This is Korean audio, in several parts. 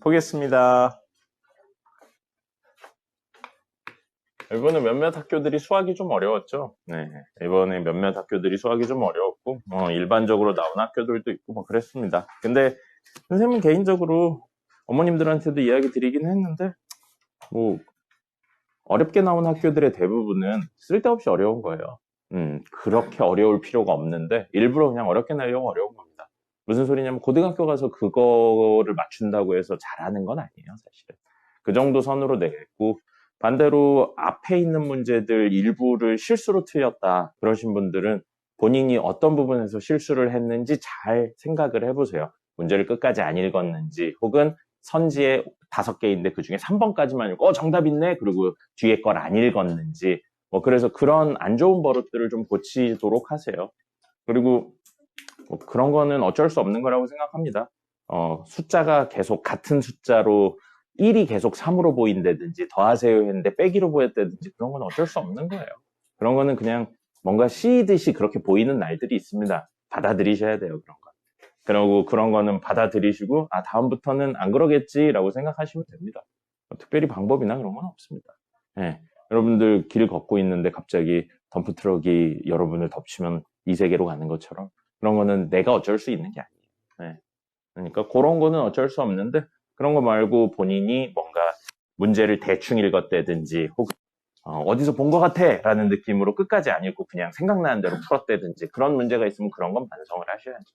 보겠습니다. 이번에 몇몇 학교들이 수학이 좀 어려웠죠. 네, 이번에 몇몇 학교들이 수학이 좀 어려웠고, 일반적으로 나온 학교들도 있고, 그랬습니다. 근데 선생님 개인적으로 어머님들한테도 이야기 드리긴 했는데, 어렵게 나온 학교들의 대부분은 쓸데없이 어려운 거예요. 그렇게 어려울 필요가 없는데, 일부러 그냥 어렵게 내려고 어려운 겁니다. 무슨 소리냐면, 고등학교 가서 그거를 맞춘다고 해서 잘하는 건 아니에요, 사실은. 그 정도 선으로 내겠고, 반대로 앞에 있는 문제들 일부를 실수로 틀렸다 그러신 분들은 본인이 어떤 부분에서 실수를 했는지 잘 생각을 해보세요. 문제를 끝까지 안 읽었는지, 혹은 선지에 5개인데 그 중에 3번까지만 읽고 정답 있네 그리고 뒤에 걸 안 읽었는지, 그래서 그런 안 좋은 버릇들을 좀 고치도록 하세요. 그리고 그런 거는 어쩔 수 없는 거라고 생각합니다. 숫자가 계속 같은 숫자로 1이 계속 3으로 보인다든지 더하세요 했는데 빼기로 보였다든지 그런 건 어쩔 수 없는 거예요. 그런 거는 그냥 뭔가 씌이듯이 그렇게 보이는 날들이 있습니다. 받아들이셔야 돼요, 그런 거. 그리고 그런 거는 받아들이시고 다음부터는 안 그러겠지라고 생각하시면 됩니다. 특별히 방법이나 그런 건 없습니다. 네. 여러분들 길 걷고 있는데 갑자기 덤프트럭이 여러분을 덮치면 이 세계로 가는 것처럼 그런 거는 내가 어쩔 수 있는 게 아니에요. 네. 그러니까 그런 거는 어쩔 수 없는데 그런 거 말고 본인이 뭔가 문제를 대충 읽었다든지 혹은 어디서 본 것 같아 라는 느낌으로 끝까지 안 읽고 그냥 생각나는 대로 풀었다든지 그런 문제가 있으면 그런 건 반성을 하셔야죠.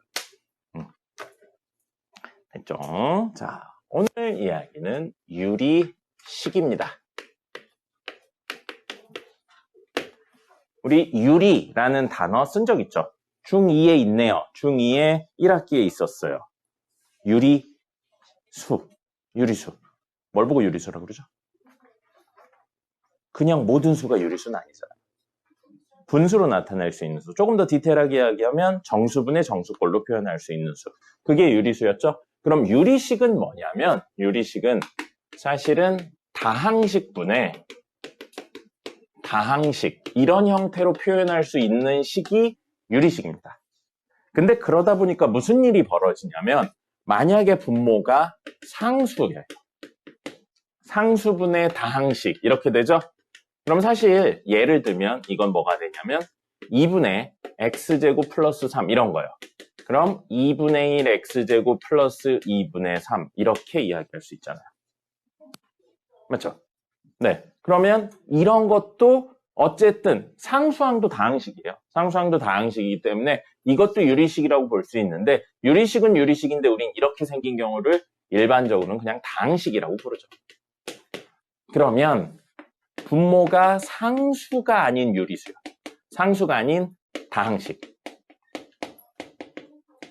됐죠? 자, 오늘 이야기는 유리식입니다. 우리 유리라는 단어 쓴 적 있죠? 중2에 있네요. 중2에 1학기에 있었어요. 유리수. 뭘 보고 유리수라고 그러죠? 그냥 모든 수가 유리수는 아니잖아요. 분수로 나타낼 수 있는 수. 조금 더 디테일하게 이야기하면 정수분의 정수꼴로 표현할 수 있는 수. 그게 유리수였죠? 그럼 유리식은 뭐냐면 유리식은 사실은 다항식분의 다항식 이런 형태로 표현할 수 있는 식이 유리식입니다. 근데 그러다 보니까 무슨 일이 벌어지냐면 만약에 분모가 상수예요. 상수분의 다항식 이렇게 되죠? 그럼 사실 예를 들면 이건 뭐가 되냐면 2분의 x제곱 플러스 3 이런 거예요. 그럼 2분의 1 x제곱 플러스 2분의 3 이렇게 이야기할 수 있잖아요. 맞죠? 네. 그러면 이런 것도 어쨌든 상수항도 다항식이에요. 상수항도 다항식이기 때문에 이것도 유리식이라고 볼 수 있는데 유리식은 유리식인데 우린 이렇게 생긴 경우를 일반적으로는 그냥 다항식이라고 부르죠. 그러면 분모가 상수가 아닌 유리수요. 상수가 아닌 다항식.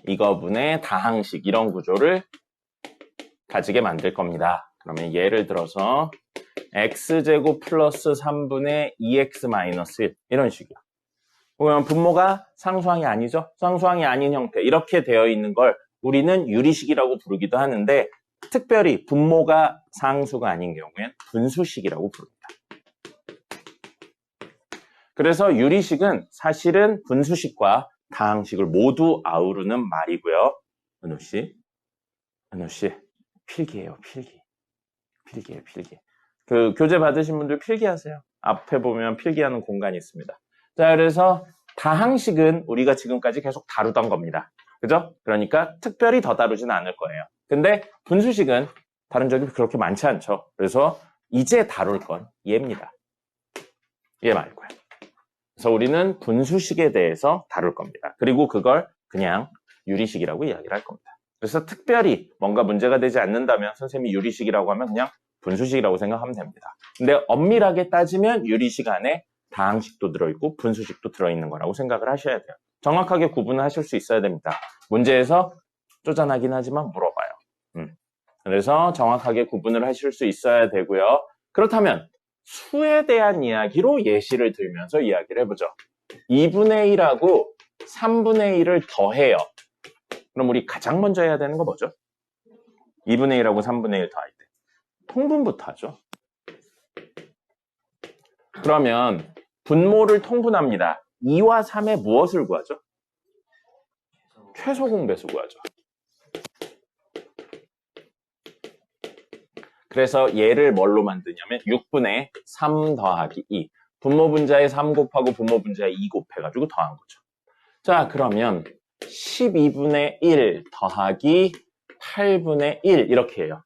이거분의 다항식 이런 구조를 가지게 만들 겁니다. 그러면 예를 들어서 x제곱 플러스 3분의 2x 마이너스 1 이런 식이요. 그러면 분모가 상수항이 아니죠? 상수항이 아닌 형태 이렇게 되어 있는 걸 우리는 유리식이라고 부르기도 하는데 특별히 분모가 상수가 아닌 경우엔 분수식이라고 부릅니다. 그래서 유리식은 사실은 분수식과 다항식을 모두 아우르는 말이고요. 은호씨 필기예요. 필기예요. 그 교재 받으신 분들 필기하세요. 앞에 보면 필기하는 공간이 있습니다. 자, 그래서 다항식은 우리가 지금까지 계속 다루던 겁니다. 그죠? 그러니까 특별히 더 다루진 않을 거예요. 근데 분수식은 다른 적이 그렇게 많지 않죠. 그래서 이제 다룰 건 얘입니다. 얘 말고요. 그래서 우리는 분수식에 대해서 다룰 겁니다. 그리고 그걸 그냥 유리식이라고 이야기를 할 겁니다. 그래서 특별히 뭔가 문제가 되지 않는다면 선생님이 유리식이라고 하면 그냥 분수식이라고 생각하면 됩니다. 근데 엄밀하게 따지면 유리식 안에 다항식도 들어있고 분수식도 들어있는 거라고 생각을 하셔야 돼요. 정확하게 구분을 하실 수 있어야 됩니다. 문제에서 쪼잔하긴 하지만 물어봐요. 그래서 정확하게 구분을 하실 수 있어야 되고요. 그렇다면 수에 대한 이야기로 예시를 들면서 이야기를 해보죠. 2분의 1하고 3분의 1을 더해요. 그럼 우리 가장 먼저 해야 되는 거 뭐죠? 2분의 1하고 3분의 1 더할 때 통분부터 하죠. 그러면 분모를 통분합니다. 2와 3의 무엇을 구하죠? 최소 공배수 구하죠. 그래서 얘를 뭘로 만드냐면 6분의 3 더하기 2. 분모 분자에 3 곱하고 분모 분자에 2 곱해가지고 더한 거죠. 자, 그러면 12분의 1 더하기 8분의 1 이렇게 해요.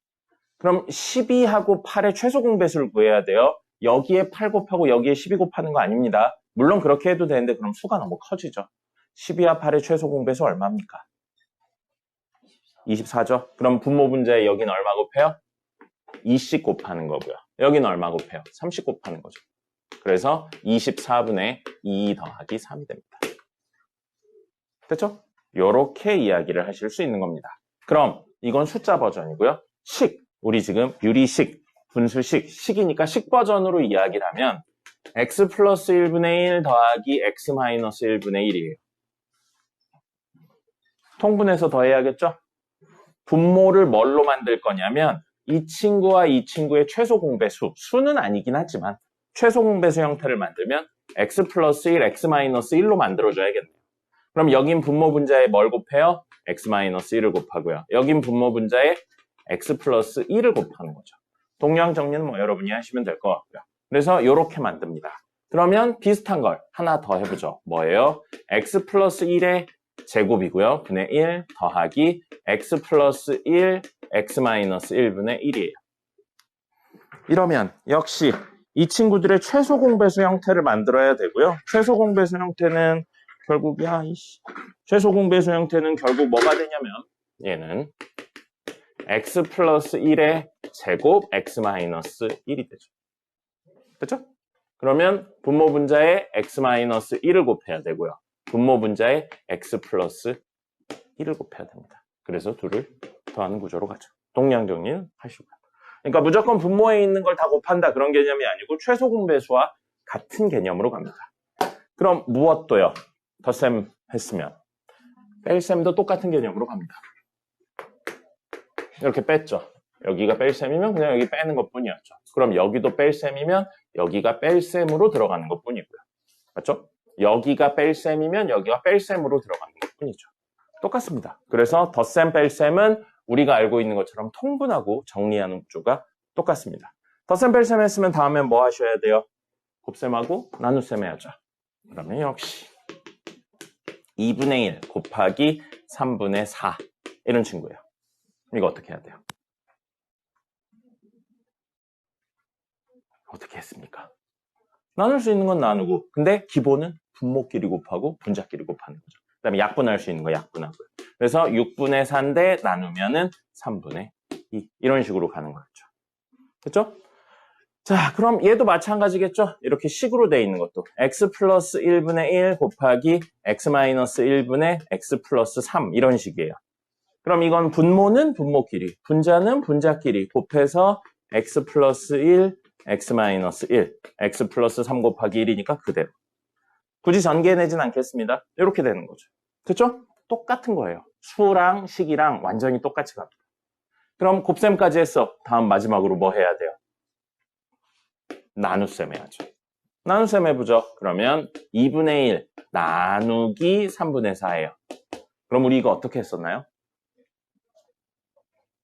그럼 12하고 8의 최소 공배수를 구해야 돼요. 여기에 8 곱하고 여기에 12 곱하는 거 아닙니다. 물론 그렇게 해도 되는데 그럼 수가 너무 커지죠. 12와 8의 최소 공배수 얼마입니까? 24죠. 그럼 분모 분자에 여기는 얼마 곱해요? 20 곱하는 거고요. 여기는 얼마 곱해요? 30 곱하는 거죠. 그래서 24분의 2 더하기 3이 됩니다. 됐죠? 요렇게 이야기를 하실 수 있는 겁니다. 그럼 이건 숫자 버전이고요. 식, 우리 지금 유리식, 분수식, 식이니까 식 버전으로 이야기를 하면 x 플러스 1분의 1 더하기 x 마이너스 1분의 1이에요. 통분해서 더해야겠죠? 분모를 뭘로 만들 거냐면 이 친구와 이 친구의 최소 공배수, 수는 아니긴 하지만 최소 공배수 형태를 만들면 x 플러스 1, x 마이너스 1로 만들어줘야겠네요. 그럼 여긴 분모 분자에 뭘 곱해요? x 마이너스 1을 곱하고요. 여긴 분모 분자에 x 플러스 1을 곱하는 거죠. 동량 정리는 뭐 여러분이 하시면 될 것 같고요. 그래서 이렇게 만듭니다. 그러면 비슷한 걸 하나 더 해보죠. 뭐예요? x 플러스 1의 제곱이고요. 분의 1 더하기 x 플러스 1, x 마이너스 1분의 1이에요. 이러면 역시 이 친구들의 최소 공배수 형태를 만들어야 되고요. 최소 공배수 형태는 결국 최소 공배수 형태는 결국 뭐가 되냐면 얘는 x 플러스 1의 제곱 x 마이너스 1이 되죠. 됐죠? 그러면 분모 분자에 x 마이너스 1을 곱해야 되고요. 분모 분자에 x 플러스 1을 곱해야 됩니다. 그래서 둘을 더하는 구조로 가죠. 동량 정리는 하시고요. 그러니까 무조건 분모에 있는 걸 다 곱한다 그런 개념이 아니고 최소 공배수와 같은 개념으로 갑니다. 그럼 무엇도요? 덧셈 했으면 뺄셈도 똑같은 개념으로 갑니다. 이렇게 뺐죠. 여기가 뺄셈이면 그냥 여기 빼는 것뿐이었죠. 그럼 여기도 뺄셈이면 여기가 뺄셈으로 들어가는 것뿐이고요. 맞죠? 여기가 뺄셈이면 여기가 뺄셈으로 들어가는 것뿐이죠. 똑같습니다. 그래서 덧셈 뺄셈은 우리가 알고 있는 것처럼 통분하고 정리하는 구조가 똑같습니다. 덧셈 뺄셈 했으면 다음엔 뭐 하셔야 돼요? 곱셈하고 나눗셈 해야죠. 그러면 역시 2분의 1 곱하기 3분의 4 이런 친구예요. 이거 어떻게 해야 돼요? 어떻게 했습니까? 나눌 수 있는 건 나누고 근데 기본은 분모끼리 곱하고 분자끼리 곱하는 거죠. 그 다음에 약분할 수 있는 거 약분하고요. 그래서 6분의 4인데 나누면은 3분의 2 이런 식으로 가는 거였죠. 그렇죠? 자, 그럼 얘도 마찬가지겠죠? 이렇게 식으로 돼 있는 것도 x 플러스 1분의 1 곱하기 x 마이너스 1분의 x 플러스 3 이런 식이에요. 그럼 이건 분모는 분모끼리, 분자는 분자끼리 곱해서 x 플러스 1, x 마이너스 1, x 플러스 3 곱하기 1이니까 그대로. 굳이 전개내진 않겠습니다. 이렇게 되는 거죠. 그렇죠? 똑같은 거예요. 수랑 식이랑 완전히 똑같이 갑니다. 그럼 곱셈까지 했어. 다음 마지막으로 뭐 해야 돼요? 나눗셈 해야죠. 나눗셈 해보죠. 그러면 2분의 1 나누기 3분의 4예요. 그럼 우리 이거 어떻게 했었나요?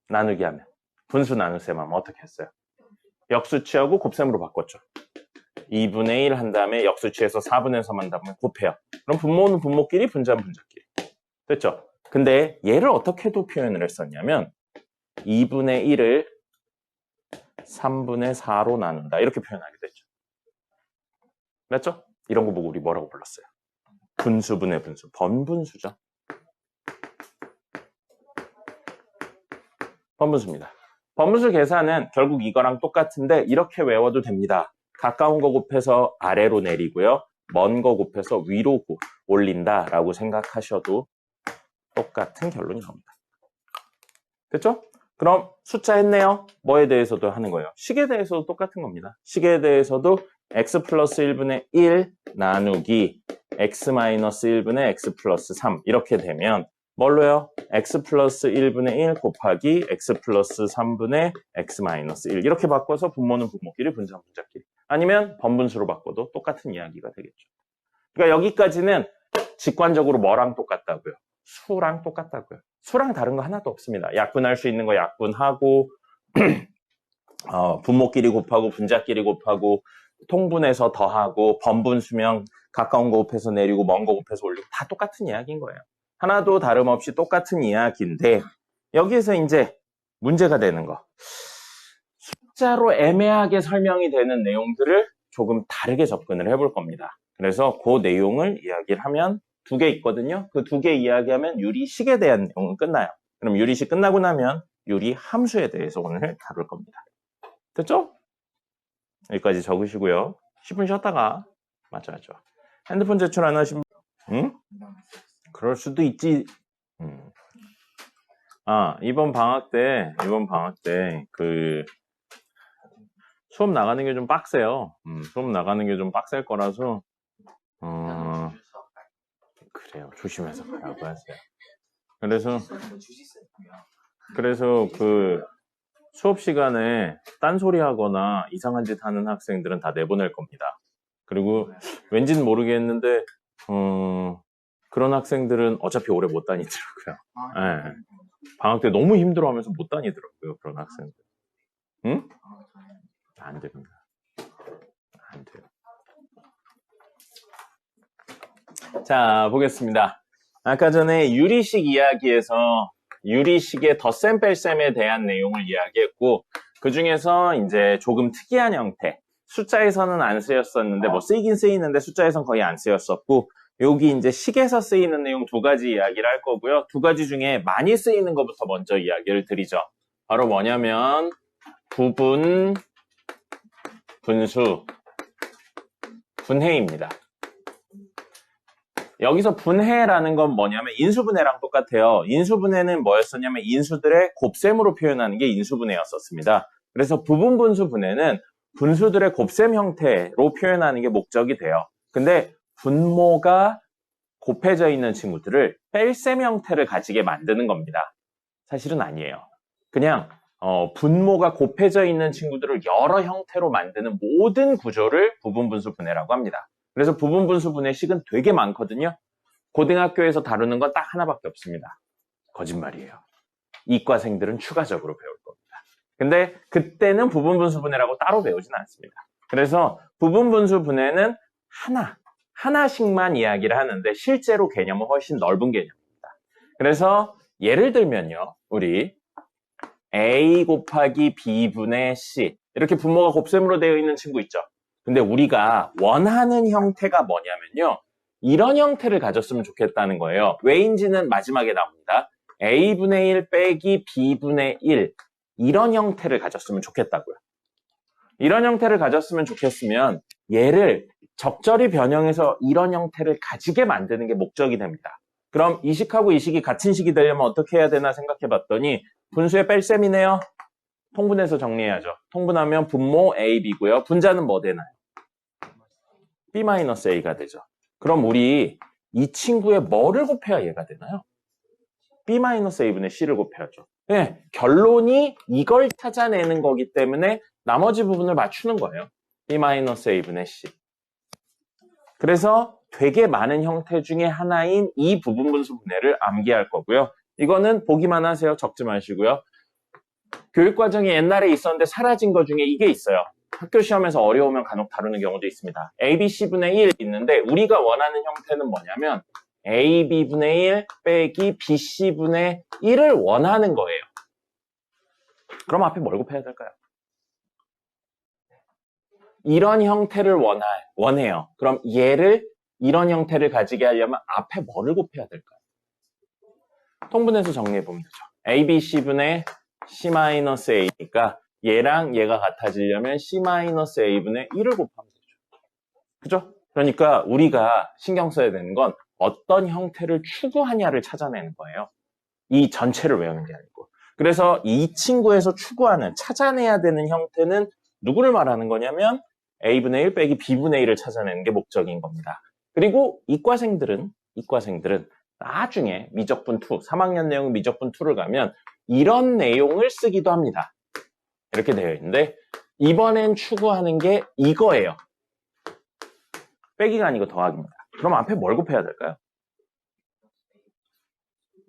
나누기 하면 분수 나눗셈 하면 어떻게 했어요? 역수치하고 곱셈으로 바꿨죠. 2분의 1 한 다음에 역수치해서 4분의 3 한 다음에 곱해요. 그럼 분모는 분모끼리, 분자는 분자끼리. 됐죠? 근데 얘를 어떻게도 표현을 했었냐면 2분의 1을 3분의 4로 나눈다. 이렇게 표현하게 됐죠. 맞죠? 이런 거 보고 우리 뭐라고 불렀어요? 분수분의 분수, 번분수죠. 번분수입니다. 번분수 계산은 결국 이거랑 똑같은데 이렇게 외워도 됩니다. 가까운 거 곱해서 아래로 내리고요. 먼 거 곱해서 위로 올린다라고 생각하셔도 똑같은 결론이 나옵니다. 됐죠? 그럼 숫자 했네요. 뭐에 대해서도 하는 거예요? 식에 대해서도 똑같은 겁니다. 식에 대해서도 x 플러스 1분의 1 나누기 x 마이너스 1분의 x 플러스 3 이렇게 되면 뭘로요? x 플러스 1분의 1 곱하기 x 플러스 3분의 x 마이너스 1 이렇게 바꿔서 분모는 분모끼리, 분자는 분자끼리 아니면 번분수로 바꿔도 똑같은 이야기가 되겠죠. 그러니까 여기까지는 직관적으로 뭐랑 똑같다고요? 수랑 똑같다고요. 수랑 다른 거 하나도 없습니다. 약분할 수 있는 거 약분하고 분모끼리 곱하고 분자끼리 곱하고 통분해서 더하고 번분수명 가까운 거 곱해서 내리고 먼 거 곱해서 올리고 다 똑같은 이야기인 거예요. 하나도 다름없이 똑같은 이야기인데 여기에서 이제 문제가 되는 거. 숫자로 애매하게 설명이 되는 내용들을 조금 다르게 접근을 해볼 겁니다. 그래서 그 내용을 이야기를 하면 두 개 있거든요. 그 두 개 이야기하면 유리식에 대한 내용은 끝나요. 그럼 유리식 끝나고 나면 유리함수에 대해서 오늘 다룰 겁니다. 됐죠? 여기까지 적으시고요. 10분 쉬었다가 맞죠. 핸드폰 제출 안 하신 분? 응? 그럴 수도 있지. 이번 방학 때 그 수업 나가는 게 좀 빡세요. 수업 나가는 게 좀 빡셀 거라서 그래요. 조심해서 가라고 하세요. 그래서 그 수업 시간에 딴소리 하거나 이상한 짓 하는 학생들은 다 내보낼 겁니다. 그리고 왠지는 모르겠는데 그런 학생들은 어차피 오래 못 다니더라고요. 네. 방학 때 너무 힘들어하면서 못 다니더라고요. 그런 학생들. 응? 안 됩니다. 안 돼요. 자, 보겠습니다. 아까 전에 유리식 이야기에서 유리식의 덧셈 뺄셈에 대한 내용을 이야기했고 그 중에서 이제 조금 특이한 형태 숫자에서는 안 쓰였었는데 뭐 쓰이긴 쓰이는데 숫자에서는 거의 안 쓰였었고 여기 이제 식에서 쓰이는 내용 두 가지 이야기를 할 거고요. 두 가지 중에 많이 쓰이는 것부터 먼저 이야기를 드리죠. 바로 뭐냐면 부분, 분수, 분해입니다. 여기서 분해라는 건 뭐냐면 인수분해랑 똑같아요. 인수분해는 뭐였었냐면 인수들의 곱셈으로 표현하는 게 인수분해였었습니다. 그래서 부분분수 분해는 분수들의 곱셈 형태로 표현하는 게 목적이 돼요. 근데 분모가 곱해져 있는 친구들을 뺄셈 형태를 가지게 만드는 겁니다. 사실은 아니에요. 그냥 분모가 곱해져 있는 친구들을 여러 형태로 만드는 모든 구조를 부분분수 분해라고 합니다. 그래서 부분분수 분해식은 되게 많거든요. 고등학교에서 다루는 건 딱 하나밖에 없습니다. 거짓말이에요. 이과생들은 추가적으로 배울 겁니다. 근데 그때는 부분분수 분해라고 따로 배우진 않습니다. 그래서 부분분수 분해는 하나씩만 이야기를 하는데 실제로 개념은 훨씬 넓은 개념입니다. 그래서 예를 들면요. 우리 A 곱하기 B분의 C 이렇게 분모가 곱셈으로 되어 있는 친구 있죠. 근데 우리가 원하는 형태가 뭐냐면요. 이런 형태를 가졌으면 좋겠다는 거예요. 왜인지는 마지막에 나옵니다. A분의 1 빼기 B분의 1 이런 형태를 가졌으면 좋겠다고요. 이런 형태를 가졌으면 좋겠으면 얘를 적절히 변형해서 이런 형태를 가지게 만드는 게 목적이 됩니다. 그럼 이 식하고 이 식이 같은 식이 되려면 어떻게 해야 되나 생각해 봤더니 분수의 뺄셈이네요. 통분해서 정리해야죠. 통분하면 분모 A, B고요. 분자는 뭐 되나요? B-A가 되죠. 그럼 우리 이 친구의 뭐를 곱해야 얘가 되나요? B-A분의 C를 곱해야죠. 네, 결론이 이걸 찾아내는 거기 때문에 나머지 부분을 맞추는 거예요. B-A분의 C. 그래서 되게 많은 형태 중에 하나인 이 부분분수 분해를 암기할 거고요. 이거는 보기만 하세요. 적지 마시고요. 교육과정이 옛날에 있었는데 사라진 것 중에 이게 있어요. 학교 시험에서 어려우면 간혹 다루는 경우도 있습니다. ABC분의 1 있는데 우리가 원하는 형태는 뭐냐면 AB분의 1 빼기 BC분의 1을 원하는 거예요. 그럼 앞에 뭘 곱해야 될까요? 이런 형태를 원해요. 그럼 얘를 이런 형태를 가지게 하려면 앞에 뭐를 곱해야 될까요? 통분해서 정리해보면 되죠. ABC분의 C-A니까 얘랑 얘가 같아지려면 C-A분의 1을 곱하면 되죠. 그죠? 그러니까 우리가 신경 써야 되는 건 어떤 형태를 추구하냐를 찾아내는 거예요. 이 전체를 외우는 게 아니고. 그래서 이 친구에서 추구하는, 찾아내야 되는 형태는 누구를 말하는 거냐면 A분의 1 빼기 B분의 1을 찾아내는 게 목적인 겁니다. 그리고 이과생들은 나중에 미적분 2, 3학년 내용 미적분 2를 가면 이런 내용을 쓰기도 합니다. 이렇게 되어 있는데 이번엔 추구하는 게 이거예요. 빼기가 아니고 더하기입니다. 그럼 앞에 뭘 곱해야 될까요?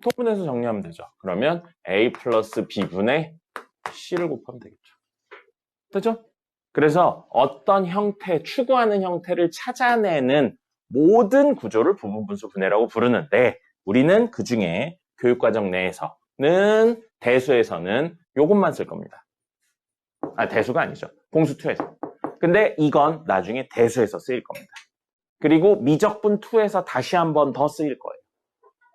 통분해서 정리하면 되죠. 그러면 A 플러스 B분의 C를 곱하면 되겠죠. 그죠? 그래서 어떤 형태, 추구하는 형태를 찾아내는 모든 구조를 부분분수 분해라고 부르는데 우리는 그 중에 교육과정 내에서는 대수에서는 요것만 쓸 겁니다. 대수가 아니죠. 공수2에서. 근데 이건 나중에 대수에서 쓰일 겁니다. 그리고 미적분2에서 다시 한 번 더 쓰일 거예요.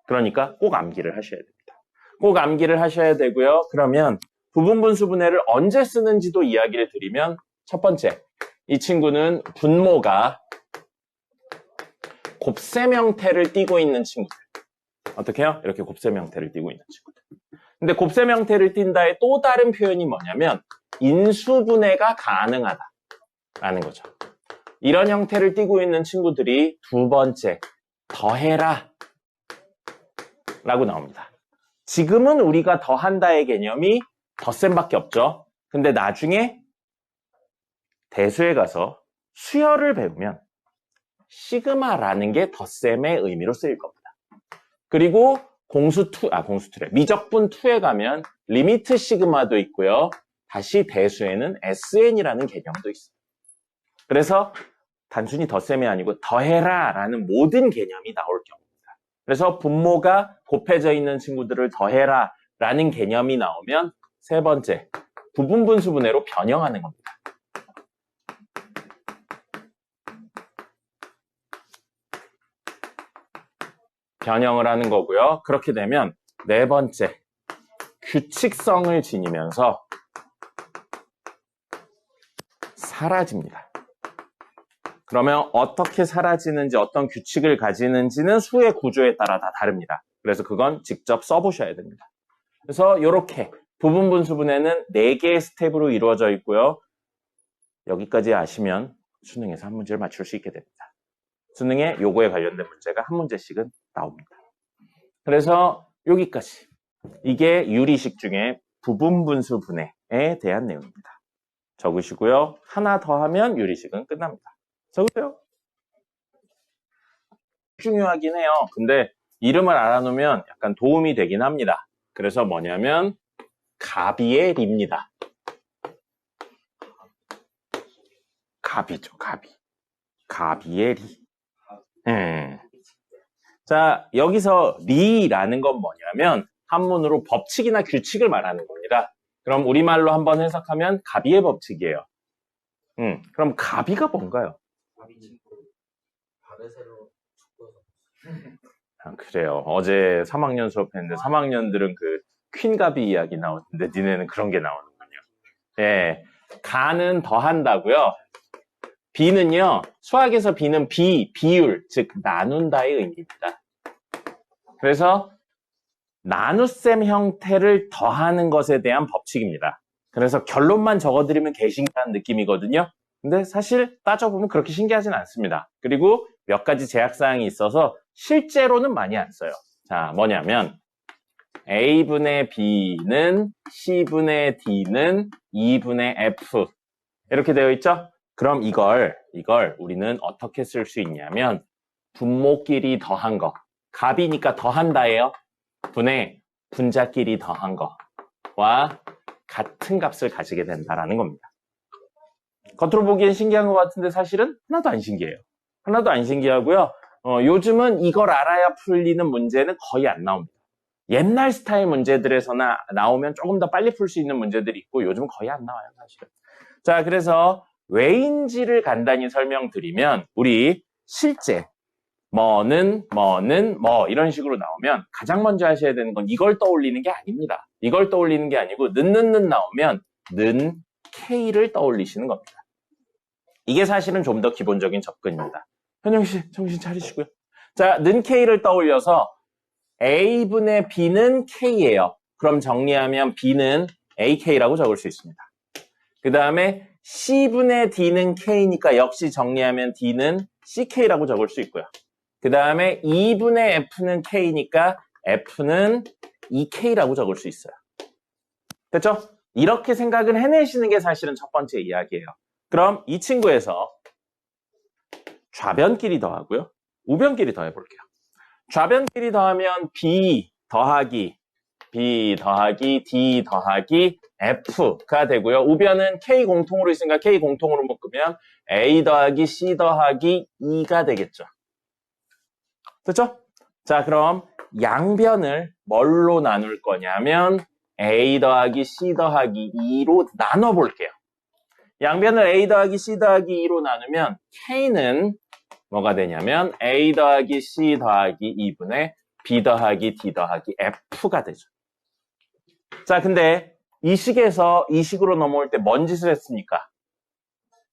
그러니까 꼭 암기를 하셔야 됩니다. 꼭 암기를 하셔야 되고요. 그러면 부분분수 분해를 언제 쓰는지도 이야기를 드리면 첫 번째, 이 친구는 분모가 곱셈 형태를 띠고 있는 친구들. 어떻게 해요? 이렇게 곱셈 형태를 띠고 있는 친구들. 근데 곱셈 형태를 띈다의 또 다른 표현이 뭐냐면 인수분해가 가능하다라는 거죠. 이런 형태를 띠고 있는 친구들이 두 번째, 더해라 라고 나옵니다. 지금은 우리가 더한다의 개념이 덧셈밖에 없죠. 근데 나중에 대수에 가서 수열을 배우면 시그마라는 게 덧셈의 의미로 쓰일 겁니다. 그리고 공수2래. 미적분2에 가면 리미트 시그마도 있고요. 다시 대수에는 SN이라는 개념도 있어요. 그래서 단순히 덧셈이 아니고 더해라 라는 모든 개념이 나올 경우입니다. 그래서 분모가 곱해져 있는 친구들을 더해라 라는 개념이 나오면 세 번째, 부분분수 분해로 변형하는 겁니다. 변형을 하는 거고요. 그렇게 되면 네 번째, 규칙성을 지니면서 사라집니다. 그러면 어떻게 사라지는지 어떤 규칙을 가지는지는 수의 구조에 따라 다 다릅니다. 그래서 그건 직접 써보셔야 됩니다. 그래서 이렇게 부분분수 분해는 4개의 스텝으로 이루어져 있고요. 여기까지 아시면 수능에서 한 문제를 맞출 수 있게 됩니다. 수능에 요거에 관련된 문제가 한 문제씩은 나옵니다. 그래서 여기까지. 이게 유리식 중에 부분분수 분해에 대한 내용입니다. 적으시고요. 하나 더 하면 유리식은 끝납니다. 적으세요. 중요하긴 해요. 근데 이름을 알아놓으면 약간 도움이 되긴 합니다. 그래서 뭐냐면 가비엘입니다. 가비죠, 가비. 가비엘이. 자, 여기서 리라는 건 뭐냐면 한문으로 법칙이나 규칙을 말하는 겁니다. 그럼 우리말로 한번 해석하면 가비의 법칙이에요. 그럼 가비가 뭔가요? 그래요. 어제 3학년 수업했는데 3학년들은 그 퀸가비 이야기 나오는데 니네는 그런 게 나오는군요. 예, 가는 더한다고요. 비는요, 수학에서 비는 비율, 즉 나눈다의 의미입니다. 그래서 나눗셈 형태를 더하는 것에 대한 법칙입니다. 그래서 결론만 적어드리면 개신기한 느낌이거든요. 근데 사실 따져보면 그렇게 신기하진 않습니다. 그리고 몇 가지 제약사항이 있어서 실제로는 많이 안 써요. 자, 뭐냐면 A분의 B는 C분의 D는 2분의 F 이렇게 되어 있죠? 그럼 이걸 우리는 어떻게 쓸 수 있냐면 분모끼리 더한 거, 갑이니까 더한다예요. 분의 분자끼리 더한 거와 같은 값을 가지게 된다라는 겁니다. 겉으로 보기엔 신기한 것 같은데 사실은 하나도 안 신기해요. 하나도 안 신기하고요. 요즘은 이걸 알아야 풀리는 문제는 거의 안 나옵니다. 옛날 스타일 문제들에서나 나오면 조금 더 빨리 풀 수 있는 문제들이 있고 요즘은 거의 안 나와요, 사실은. 자, 그래서 왜인지를 간단히 설명드리면 우리 실제 뭐는 뭐 이런 식으로 나오면 가장 먼저 하셔야 되는 건 이걸 떠올리는 게 아닙니다. 이걸 떠올리는 게 아니고 는 나오면 는 K를 떠올리시는 겁니다. 이게 사실은 좀 더 기본적인 접근입니다. 현영씨 정신 차리시고요. 자, 는 K를 떠올려서 A분의 B는 K예요. 그럼 정리하면 B는 AK라고 적을 수 있습니다. 그 다음에 C분의 D는 K니까 역시 정리하면 D는 CK라고 적을 수 있고요. 그 다음에 2분의 F는 K니까 F는 2K라고 적을 수 있어요. 됐죠? 이렇게 생각을 해내시는 게 사실은 첫 번째 이야기예요. 그럼 이 친구에서 좌변끼리 더하고요. 우변끼리 더해볼게요. 좌변끼리 더하면 B 더하기 D 더하기 F가 되고요. 우변은 K 공통으로 있으니까 K 공통으로 묶으면 A 더하기 C 더하기 2가 되겠죠. 됐죠? 자, 그럼 양변을 뭘로 나눌 거냐면 A 더하기 C 더하기 2로 나눠볼게요. 양변을 A 더하기 C 더하기 2로 나누면 K는 뭐가 되냐면 A 더하기 C 더하기 2분의 B 더하기 D 더하기 F가 되죠. 자, 근데 이 식에서 이 식으로 넘어올 때 뭔 짓을 했습니까?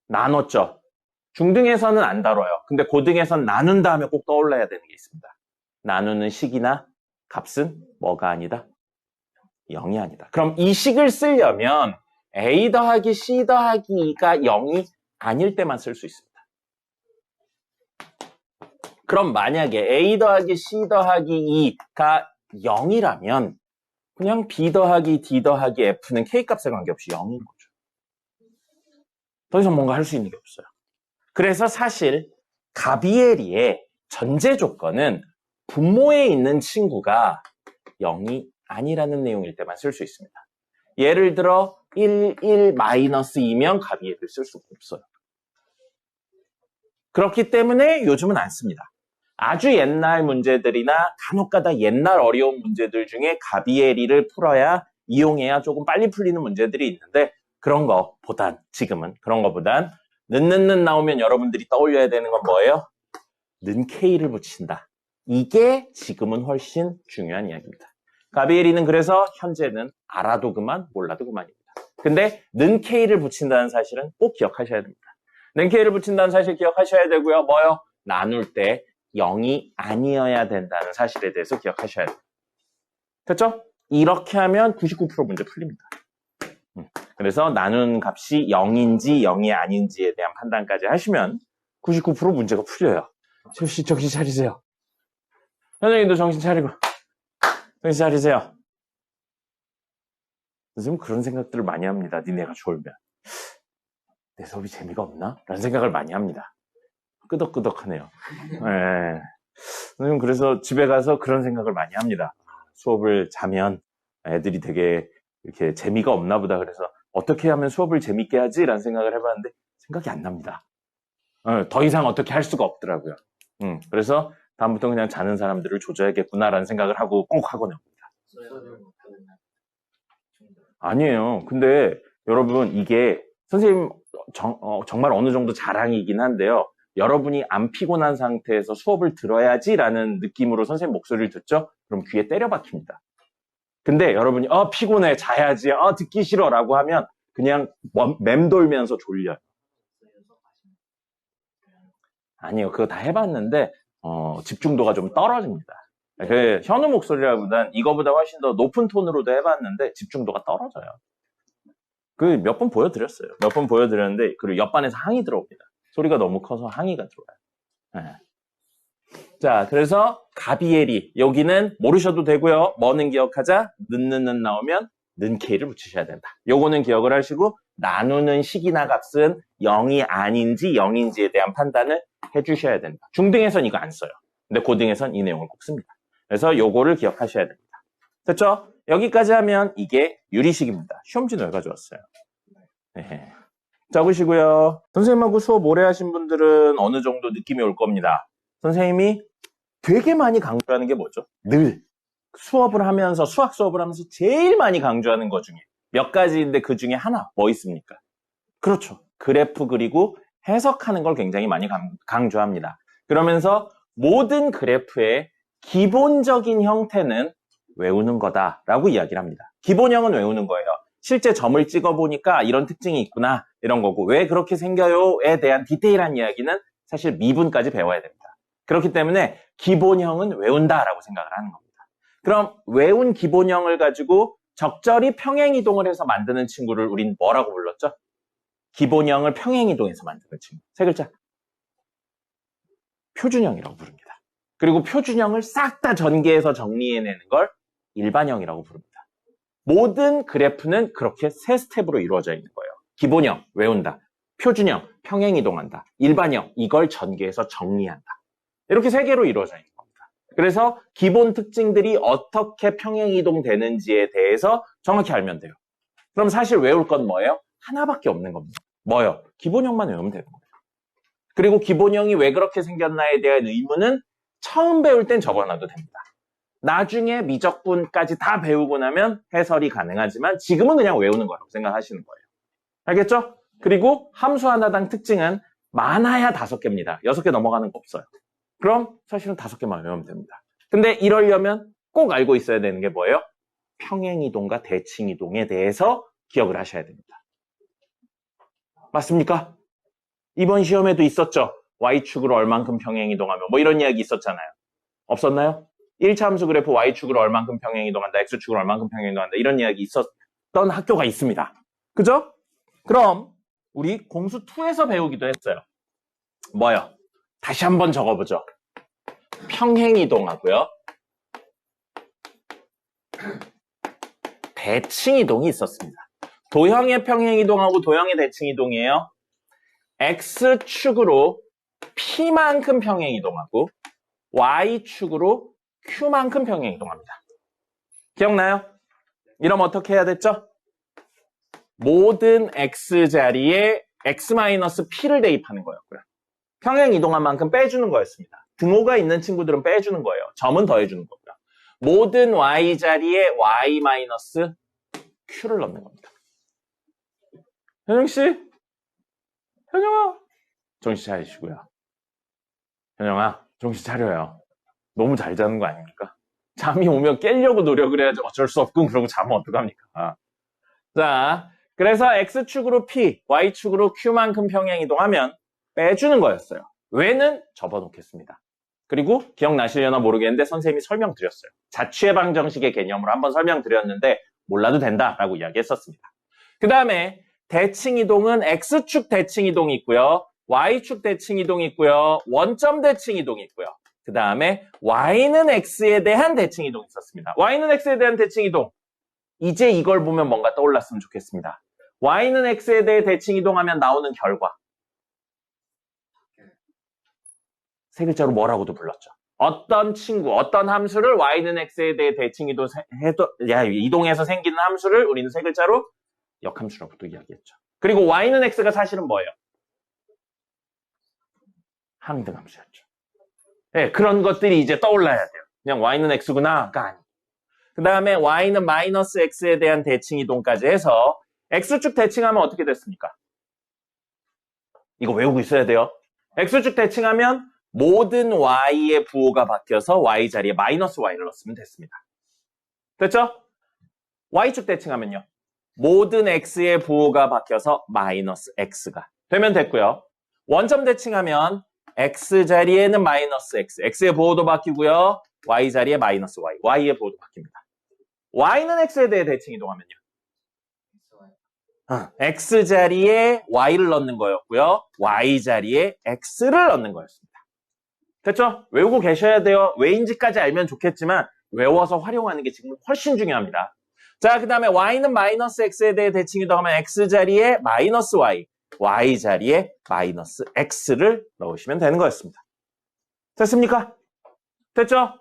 나눴죠. 중등에서는 안 다뤄요. 근데 고등에서는 나눈 다음에 꼭 떠올라야 되는 게 있습니다. 나누는 식이나 값은 뭐가 아니다? 0이 아니다. 그럼 이 식을 쓰려면 A 더하기 C 더하기 2가 0이 아닐 때만 쓸 수 있습니다. 그럼 만약에 A 더하기 C 더하기 2가 0이라면 그냥 B 더하기 D 더하기 F는 K값에 관계없이 0인 거죠. 더 이상 뭔가 할 수 있는 게 없어요. 그래서 사실 가비에리의 전제 조건은 분모에 있는 친구가 0이 아니라는 내용일 때만 쓸 수 있습니다. 예를 들어 1, 1, 마이너스 2면 가비에리를 쓸 수가 없어요. 그렇기 때문에 요즘은 안 씁니다. 아주 옛날 문제들이나 간혹가다 옛날 어려운 문제들 중에 가비에리를 풀어야 이용해야 조금 빨리 풀리는 문제들이 있는데 지금은 그런 거보단 는 나오면 여러분들이 떠올려야 되는 건 뭐예요? 는 K를 붙인다. 이게 지금은 훨씬 중요한 이야기입니다. 가비에리는 그래서 현재는 알아도 그만 몰라도 그만입니다. 근데 는 K를 붙인다는 사실은 꼭 기억하셔야 됩니다. 는 K를 붙인다는 사실 기억하셔야 되고요. 뭐요? 나눌 때 0이 아니어야 된다는 사실에 대해서 기억하셔야 돼요. 됐죠? 이렇게 하면 99% 문제 풀립니다. 그래서 나눈 값이 0인지 0이 아닌지에 대한 판단까지 하시면 99% 문제가 풀려요. 씨, 정신 차리세요. 선생님도 정신 차리고 정신 차리세요. 선생님 그런 생각들을 많이 합니다. 니네가 졸면. 내 수업이 재미가 없나? 라는 생각을 많이 합니다. 끄덕끄덕하네요. 네. 선생님 그래서 집에 가서 그런 생각을 많이 합니다. 수업을 자면 애들이 되게 이렇게 재미가 없나 보다. 그래서 어떻게 하면 수업을 재밌게 하지? 라는 생각을 해봤는데 생각이 안 납니다. 더 이상 어떻게 할 수가 없더라고요. 그래서 다음부터 그냥 자는 사람들을 조져야겠구나라는 생각을 하고 꼭 학원에 옵니다. 아니에요. 근데 여러분 이게 선생님 정말 어느 정도 자랑이긴 한데요. 여러분이 안 피곤한 상태에서 수업을 들어야지라는 느낌으로 선생님 목소리를 듣죠? 그럼 귀에 때려 박힙니다. 근데 여러분이 피곤해 자야지 듣기 싫어 라고 하면 그냥 맴돌면서 졸려요. 아니요. 그거 다 해봤는데 집중도가 좀 떨어집니다. 그 현우 목소리라보단 이거보다 훨씬 더 높은 톤으로도 해봤는데 집중도가 떨어져요. 그 몇 번 보여드렸어요. 몇 번 보여드렸는데 그리고 옆반에서 항의 들어옵니다. 소리가 너무 커서 항의가 들어와요. 네. 자, 그래서 가비에리 여기는 모르셔도 되고요. 뭐는 기억하자. 는 나오면 는 K를 붙이셔야 된다. 요거는 기억을 하시고 나누는 식이나 값은 0이 아닌지 0인지에 대한 판단을 해주셔야 된다. 중등에선 이거 안 써요. 근데 고등에선 이 내용을 꼭 씁니다. 그래서 요거를 기억하셔야 됩니다. 됐죠? 여기까지 하면 이게 유리식입니다. 시험지는 왜 가져왔어요? 네. 적으시고요. 선생님하고 수업 오래 하신 분들은 어느 정도 느낌이 올 겁니다. 선생님이 되게 많이 강조하는 게 뭐죠? 늘 수업을 하면서 수학 수업을 하면서 제일 많이 강조하는 것 중에 몇 가지인데 그 중에 하나 뭐 있습니까? 그렇죠. 그래프 그리고 해석하는 걸 굉장히 많이 강조합니다. 그러면서 모든 그래프의 기본적인 형태는 외우는 거다라고 이야기를 합니다. 기본형은 외우는 거예요. 실제 점을 찍어보니까 이런 특징이 있구나 이런 거고 왜 그렇게 생겨요에 대한 디테일한 이야기는 사실 미분까지 배워야 됩니다. 그렇기 때문에 기본형은 외운다라고 생각을 하는 겁니다. 그럼 외운 기본형을 가지고 적절히 평행이동을 해서 만드는 친구를 우린 뭐라고 불렀죠? 기본형을 평행이동해서 만드는 친구. 세 글자. 표준형이라고 부릅니다. 그리고 표준형을 싹 다 전개해서 정리해내는 걸 일반형이라고 부릅니다. 모든 그래프는 그렇게 세 스텝으로 이루어져 있는 거예요. 기본형, 외운다. 표준형, 평행이동한다. 일반형, 이걸 전개해서 정리한다. 이렇게 세 개로 이루어져 있는 겁니다. 그래서 기본 특징들이 어떻게 평행이동되는지에 대해서 정확히 알면 돼요. 그럼 사실 외울 건 뭐예요? 하나밖에 없는 겁니다. 뭐요? 기본형만 외우면 되는 거예요. 그리고 기본형이 왜 그렇게 생겼나에 대한 의문은 처음 배울 땐 적어놔도 됩니다. 나중에 미적분까지 다 배우고 나면 해설이 가능하지만 지금은 그냥 외우는 거라고 생각하시는 거예요. 알겠죠? 그리고 함수 하나당 특징은 많아야 5개입니다. 6개 넘어가는 거 없어요. 그럼 사실은 5개만 외우면 됩니다. 근데 이러려면 꼭 알고 있어야 되는 게 뭐예요? 평행이동과 대칭이동에 대해서 기억을 하셔야 됩니다. 맞습니까? 이번 시험에도 있었죠? Y축으로 얼만큼 평행이동하면 뭐 이런 이야기 있었잖아요. 없었나요? 1차 함수 그래프 Y축으로 얼만큼 평행이동한다, X축으로 얼만큼 평행이동한다 이런 이야기 있었던 학교가 있습니다. 그죠? 그럼 우리 공수 2에서 배우기도 했어요. 뭐요? 다시 한번 적어보죠. 평행이동하고요. 대칭이동이 있었습니다. 도형의 평행이동하고 도형의 대칭이동이에요. X축으로 P만큼 평행이동하고 Y축으로 Q만큼 평행이동합니다. 기억나요? 이러면 어떻게 해야 됐죠? 모든 X자리에 X-P를 대입하는 거였고요. 평행이동한 만큼 빼주는 거였습니다. 등호가 있는 친구들은 빼주는 거예요. 점은 더해주는 거고요. 모든 Y자리에 Y-Q를 넣는 겁니다. 현영씨? 현영아? 정신 차리시고요. 현영아, 정신 차려요. 너무 잘 자는 거 아닙니까? 잠이 오면 깨려고 노력을 해야지 어쩔 수 없고 그러고 자면 어떡합니까? 자, 그래서 X축으로 P, Y축으로 Q만큼 평행이동하면 빼주는 거였어요. 왜는 접어놓겠습니다. 그리고 기억나시려나 모르겠는데 선생님이 설명드렸어요. 자취해방정식의 개념으로 한번 설명드렸는데 몰라도 된다라고 이야기했었습니다. 그 다음에 대칭이동은 X축 대칭이동이 있고요. Y축 대칭이동이 있고요. 원점 대칭이동이 있고요. 그 다음에 Y는 X에 대한 대칭이동이 있었습니다. Y는 X에 대한 대칭이동. 이제 이걸 보면 뭔가 떠올랐으면 좋겠습니다. Y는 X에 대해 대칭이동하면 나오는 결과. 세 글자로 뭐라고도 불렀죠. 어떤 친구, 어떤 함수를 Y는 X에 대해 이동해서 생기는 함수를 우리는 세 글자로 역함수라고도 이야기했죠. 그리고 Y는 X가 사실은 뭐예요? 항등함수였죠. 네, 그런 것들이 이제 떠올라야 돼요. 그냥 Y는 X구나가 아니고. 그 다음에 Y는 마이너스 X에 대한 대칭이동까지 해서 X축 대칭하면 어떻게 됐습니까? 이거 외우고 있어야 돼요. X축 대칭하면 모든 Y의 부호가 바뀌어서 Y 자리에 마이너스 Y를 넣었으면 됐습니다. 됐죠? Y축 대칭하면요. 모든 X의 부호가 바뀌어서 마이너스 X가 되면 됐고요. 원점 대칭하면 X 자리에는 마이너스 X, X의 부호도 바뀌고요. Y 자리에 마이너스 Y, Y의 부호도 바뀝니다. Y는 X에 대해 대칭이동하면요. X 자리에 Y를 넣는 거였고요. Y 자리에 X를 넣는 거였습니다. 됐죠? 외우고 계셔야 돼요. 왜인지까지 알면 좋겠지만 외워서 활용하는 게 지금 훨씬 중요합니다. 자, 그 다음에 Y는 마이너스 X에 대해 대칭이동하면 X 자리에 마이너스 Y, Y 자리에 마이너스 X를 넣으시면 되는 거였습니다. 됐습니까? 됐죠?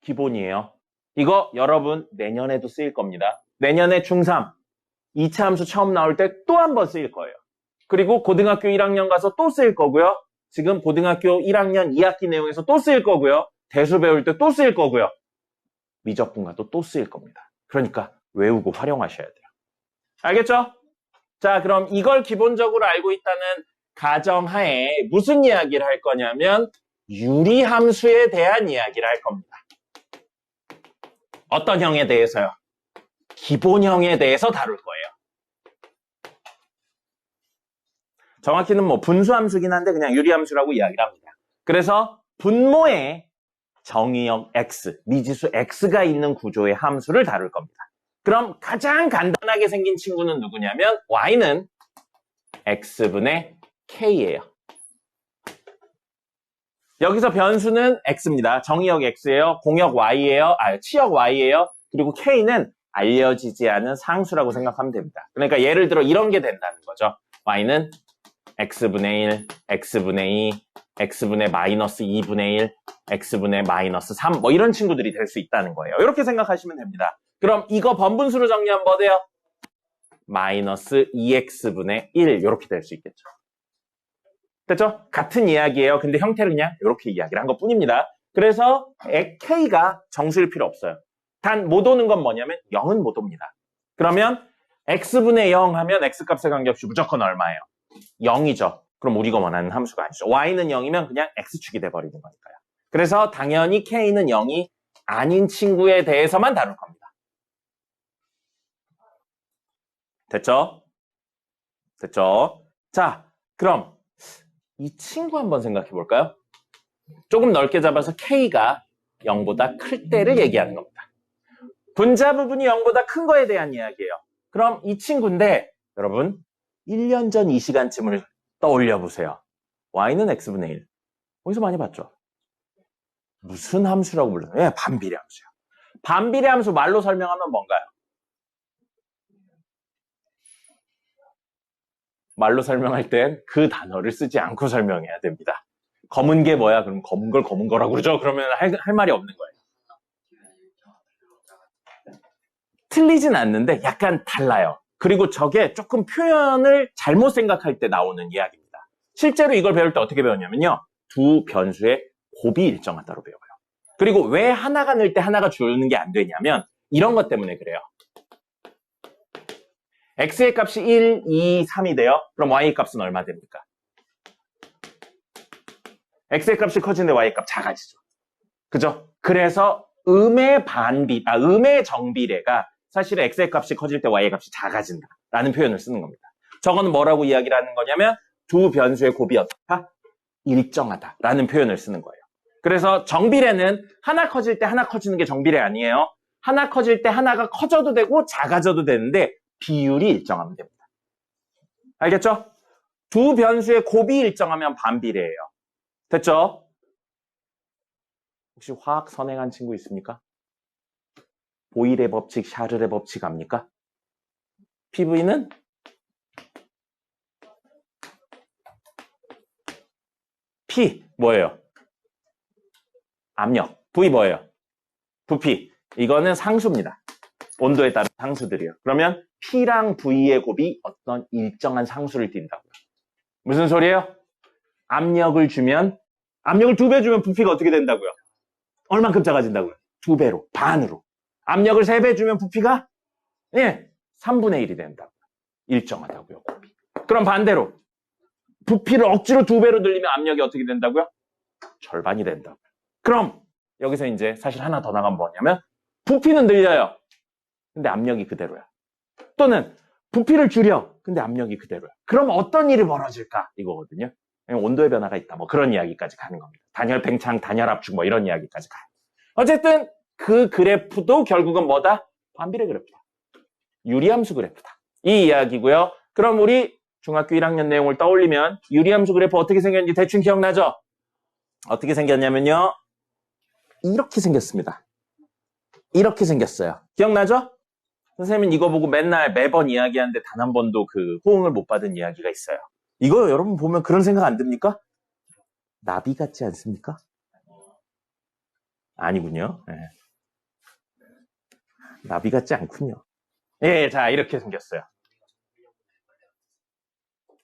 기본이에요. 이거 여러분 내년에도 쓰일 겁니다. 내년에 중3, 2차 함수 처음 나올 때 또 한 번 쓰일 거예요. 그리고 고등학교 1학년 가서 또 쓰일 거고요. 지금 고등학교 1학년 2학기 내용에서 또 쓰일 거고요. 대수 배울 때 또 쓰일 거고요. 미적분과도 또 쓰일 겁니다. 그러니까 외우고 활용하셔야 돼요. 알겠죠? 자, 그럼 이걸 기본적으로 알고 있다는 가정하에 무슨 이야기를 할 거냐면 유리함수에 대한 이야기를 할 겁니다. 어떤 형에 대해서요? 기본형에 대해서 다룰 거예요. 정확히는 뭐 분수함수긴 한데 그냥 유리함수라고 이야기를 합니다. 그래서 분모에 정의역 X, 미지수 X가 있는 구조의 함수를 다룰 겁니다. 그럼 가장 간단하게 생긴 친구는 누구냐면 Y는 X분의 K예요. 여기서 변수는 X입니다. 정의역 X예요. 공역 Y예요. 치역 Y예요. 그리고 K는 알려지지 않은 상수라고 생각하면 됩니다. 그러니까 예를 들어 이런 게 된다는 거죠. Y는 X분의 1, X분의 2, X분의 마이너스 2분의 1, X분의 마이너스 3 뭐 이런 친구들이 될 수 있다는 거예요. 이렇게 생각하시면 됩니다. 그럼 이거 번분수로 정리하면 뭐 돼요? 마이너스 2x분의 1 이렇게 될 수 있겠죠. 됐죠? 같은 이야기예요. 근데 형태를 그냥 이렇게 이야기를 한 것뿐입니다. 그래서 k가 정수일 필요 없어요. 단 못 오는 건 뭐냐면 0은 못 옵니다. 그러면 x분의 0 하면 x값의 관계없이 무조건 얼마예요? 0이죠. 그럼 우리가 원하는 함수가 아니죠. y는 0이면 그냥 x축이 돼버리는 거니까요. 그래서 당연히 k는 0이 아닌 친구에 대해서만 다룰 겁니다. 됐죠? 됐죠? 자, 그럼 이 친구 한번 생각해 볼까요? 조금 넓게 잡아서 k가 0보다 클 때를 얘기하는 겁니다. 분자 부분이 0보다 큰 거에 대한 이야기예요. 그럼 이 친구인데 여러분 1년 전 이 시간쯤을 떠올려 보세요. y는 x분의 1. 어디서 많이 봤죠? 무슨 함수라고 불러요? 예, 반비례 함수요. 반비례 함수 말로 설명하면 뭔가요? 말로 설명할 땐 그 단어를 쓰지 않고 설명해야 됩니다. 검은 게 뭐야? 그럼 검은 걸 검은 거라고 그러죠? 그러면 할 말이 없는 거예요. 틀리진 않는데 약간 달라요. 그리고 저게 조금 표현을 잘못 생각할 때 나오는 이야기입니다. 실제로 이걸 배울 때 어떻게 배웠냐면요. 두 변수의 곱이 일정하다로 배워요. 그리고 왜 하나가 늘 때 하나가 주는 게 안 되냐면 이런 것 때문에 그래요. x의 값이 1, 2, 3이 돼요. 그럼 y의 값은 얼마 됩니까? x의 값이 커지는데 y의 값 작아지죠. 그죠? 그래서 음의 정비례가 사실은 x의 값이 커질 때 y의 값이 작아진다라는 표현을 쓰는 겁니다. 저거는 뭐라고 이야기를 하는 거냐면 두 변수의 곱이 어떻다? 일정하다라는 표현을 쓰는 거예요. 그래서 정비례는 하나 커질 때 하나 커지는 게 정비례 아니에요. 하나 커질 때 하나가 커져도 되고 작아져도 되는데 비율이 일정하면 됩니다. 알겠죠? 두 변수의 곱이 일정하면 반비례예요. 됐죠? 혹시 화학 선행한 친구 있습니까? 보일의 법칙, 샤를의 법칙 압니까? PV는 P 뭐예요? 압력. V 뭐예요? 부피. 이거는 상수입니다. 온도에 따른 상수들이요. 그러면 P랑 V의 곱이 어떤 일정한 상수를 띈다고요. 무슨 소리예요? 압력을 2배 주면 부피가 어떻게 된다고요? 얼만큼 작아진다고요? 2배로, 반으로. 압력을 3배 주면 부피가 3분의 1이 된다고요. 일정하다고요, 곱이. 그럼 반대로 부피를 억지로 2배로 늘리면 압력이 어떻게 된다고요? 절반이 된다고요. 그럼 여기서 이제 사실 하나 더 나가면 뭐냐면 부피는 늘려요. 근데 압력이 그대로야. 또는 부피를 줄여. 근데 압력이 그대로야. 그럼 어떤 일이 벌어질까? 이거거든요. 온도의 변화가 있다. 뭐 그런 이야기까지 가는 겁니다. 단열 팽창, 단열 압축 뭐 이런 이야기까지 가요. 어쨌든 그 그래프도 결국은 뭐다? 반비례 그래프다. 유리함수 그래프다. 이 이야기고요. 그럼 우리 중학교 1학년 내용을 떠올리면 유리함수 그래프 어떻게 생겼는지 대충 기억나죠? 어떻게 생겼냐면요. 이렇게 생겼습니다. 이렇게 생겼어요. 기억나죠? 선생님은 이거 보고 매번 이야기하는데 단 한 번도 그 호응을 못 받은 이야기가 있어요. 이거 여러분 보면 그런 생각 안 듭니까? 나비 같지 않습니까? 아니군요. 네. 나비 같지 않군요. 예, 자, 이렇게 생겼어요.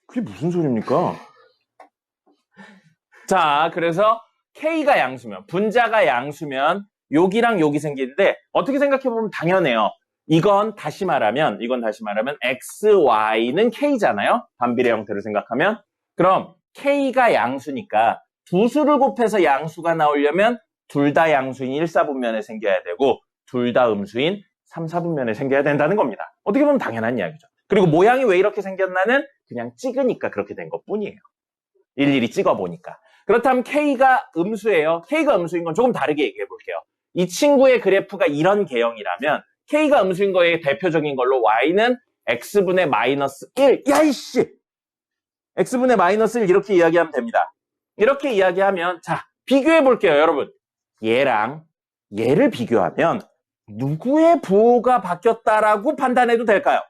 그게 무슨 소리입니까? 자, 그래서 K가 양수면, 분자가 양수면 여기랑 여기 생기는데 어떻게 생각해보면 당연해요. 이건 다시 말하면 X, Y는 K잖아요. 반비례 형태를 생각하면. 그럼 K가 양수니까 두 수를 곱해서 양수가 나오려면 둘 다 양수인 1, 4분면에 생겨야 되고 둘 다 음수인 3, 4분면에 생겨야 된다는 겁니다. 어떻게 보면 당연한 이야기죠. 그리고 모양이 왜 이렇게 생겼나는 그냥 찍으니까 그렇게 된 것뿐이에요. 일일이 찍어보니까. 그렇다면 K가 음수예요. K가 음수인 건 조금 다르게 얘기해 볼게요. 이 친구의 그래프가 이런 개형이라면 K가 음수인 거에 대표적인 걸로 Y는 X분의 마이너스 1. 야이씨! X분의 마이너스 1 이렇게 이야기하면 됩니다. 이렇게 이야기하면 자, 비교해 볼게요, 여러분. 얘랑 얘를 비교하면 누구의 부호가 바뀌었다라고 판단해도 될까요?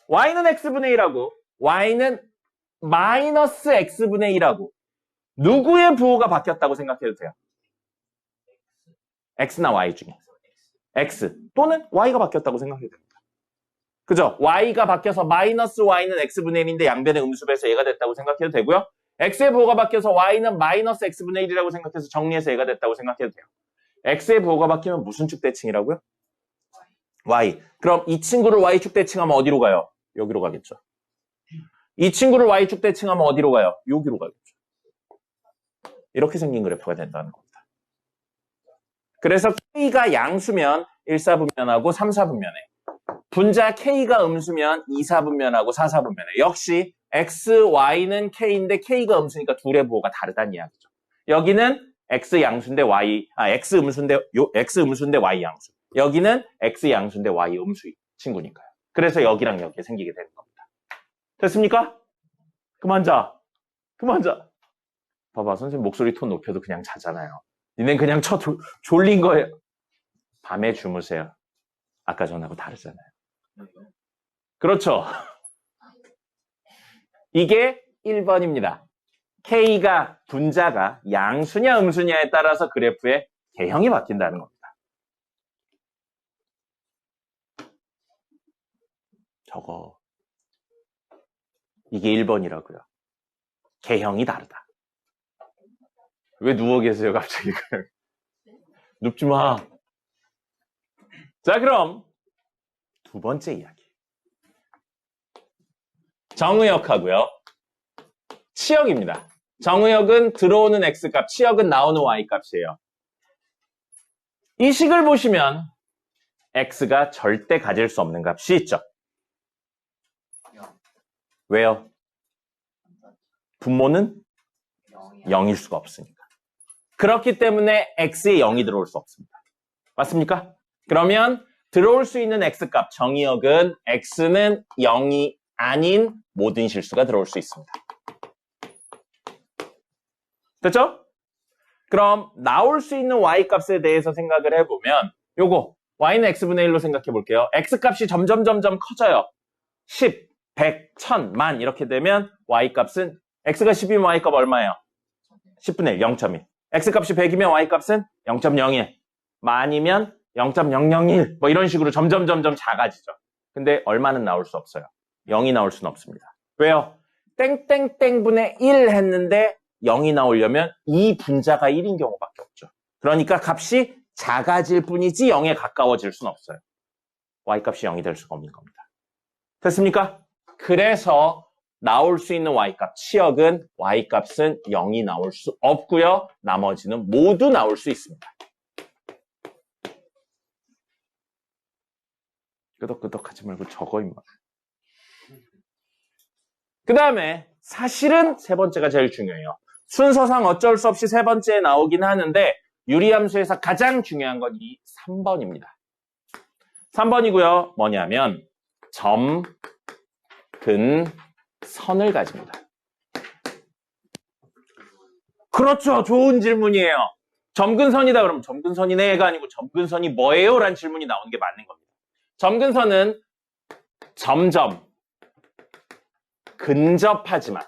Y는 X분의 1하고 Y는 마이너스 X분의 1하고 누구의 부호가 바뀌었다고 생각해도 돼요? X나 Y 중에 X 또는 Y가 바뀌었다고 생각해도 됩니다. 그죠? y가 바뀌어서 마이너스 y는 x분의 1인데 양변의 음수배에서 얘가 됐다고 생각해도 되고요. x의 부호가 바뀌어서 y는 마이너스 x분의 1이라고 생각해서 정리해서 얘가 됐다고 생각해도 돼요. x의 부호가 바뀌면 무슨 축 대칭이라고요? y. 그럼 이 친구를 y축 대칭하면 어디로 가요? 여기로 가겠죠. 이 친구를 y축 대칭하면 어디로 가요? 여기로 가겠죠. 이렇게 생긴 그래프가 된다는 겁니다. 그래서 k가 양수면 1사분면하고 3사분면에, 분자 k가 음수면 2사분면하고 4사분면에, 역시 x, y는 k인데 k가 음수니까 둘의 부호가 다르다는 이야기죠. 여기는 x 양수인데 x 음수인데 y 양수. 여기는 x 양수인데 y 음수 친구니까요. 그래서 여기랑 여기 생기게 되는 겁니다. 됐습니까? 그만 자. 봐봐, 선생님 목소리 톤 높여도 그냥 자잖아요. 니넨 그냥 졸린 거예요. 밤에 주무세요. 아까 전하고 다르잖아요. 그렇죠. 이게 1번입니다. K가 분자가 양수냐 음수냐에 따라서 그래프의 개형이 바뀐다는 겁니다. 저거 이게 1번이라고요. 개형이 다르다. 왜 누워 계세요 갑자기? 눕지 마. 자, 그럼 두 번째 이야기. 정의역하고요. 치역입니다. 정의역은 들어오는 x값, 치역은 나오는 y값이에요. 이 식을 보시면 x가 절대 가질 수 없는 값이 있죠. 왜요? 분모는 0일 수가 없으니까. 그렇기 때문에 x에 0이 들어올 수 없습니다. 맞습니까? 그러면 들어올 수 있는 x값, 정의역은 x는 0이 아닌 모든 실수가 들어올 수 있습니다. 됐죠? 그럼 나올 수 있는 y값에 대해서 생각을 해보면 요거 y는 x분의 1로 생각해 볼게요. x값이 점점 커져요. 10, 100, 1000, 만 이렇게 되면 y값은 x가 10이면 y값 얼마예요? 10분의 1, 0.1. x값이 100이면 y값은 0.01. 만이면 0.001. 뭐 이런 식으로 점점 작아지죠. 근데 얼마는 나올 수 없어요. 0이 나올 수는 없습니다. 왜요? 땡땡땡분의 1 했는데 0이 나오려면 이 분자가 1인 경우밖에 없죠. 그러니까 값이 작아질 뿐이지 0에 가까워질 수는 없어요. y값이 0이 될 수가 없는 겁니다. 됐습니까? 그래서 나올 수 있는 y값, 치역은 y값은 0이 나올 수 없고요. 나머지는 모두 나올 수 있습니다. 끄덕끄덕 하지 말고 적어 임마. 그 다음에 사실은 세 번째가 제일 중요해요. 순서상 어쩔 수 없이 세 번째에 나오긴 하는데 유리함수에서 가장 중요한 건 이 3번입니다. 3번이고요. 뭐냐면 점, 근, 선을 가집니다. 그렇죠. 좋은 질문이에요. 점근선이다 그러면 점근선이 네가 아니고 점근선이 뭐예요? 라는 질문이 나오는 게 맞는 겁니다. 점근선은 점점 근접하지만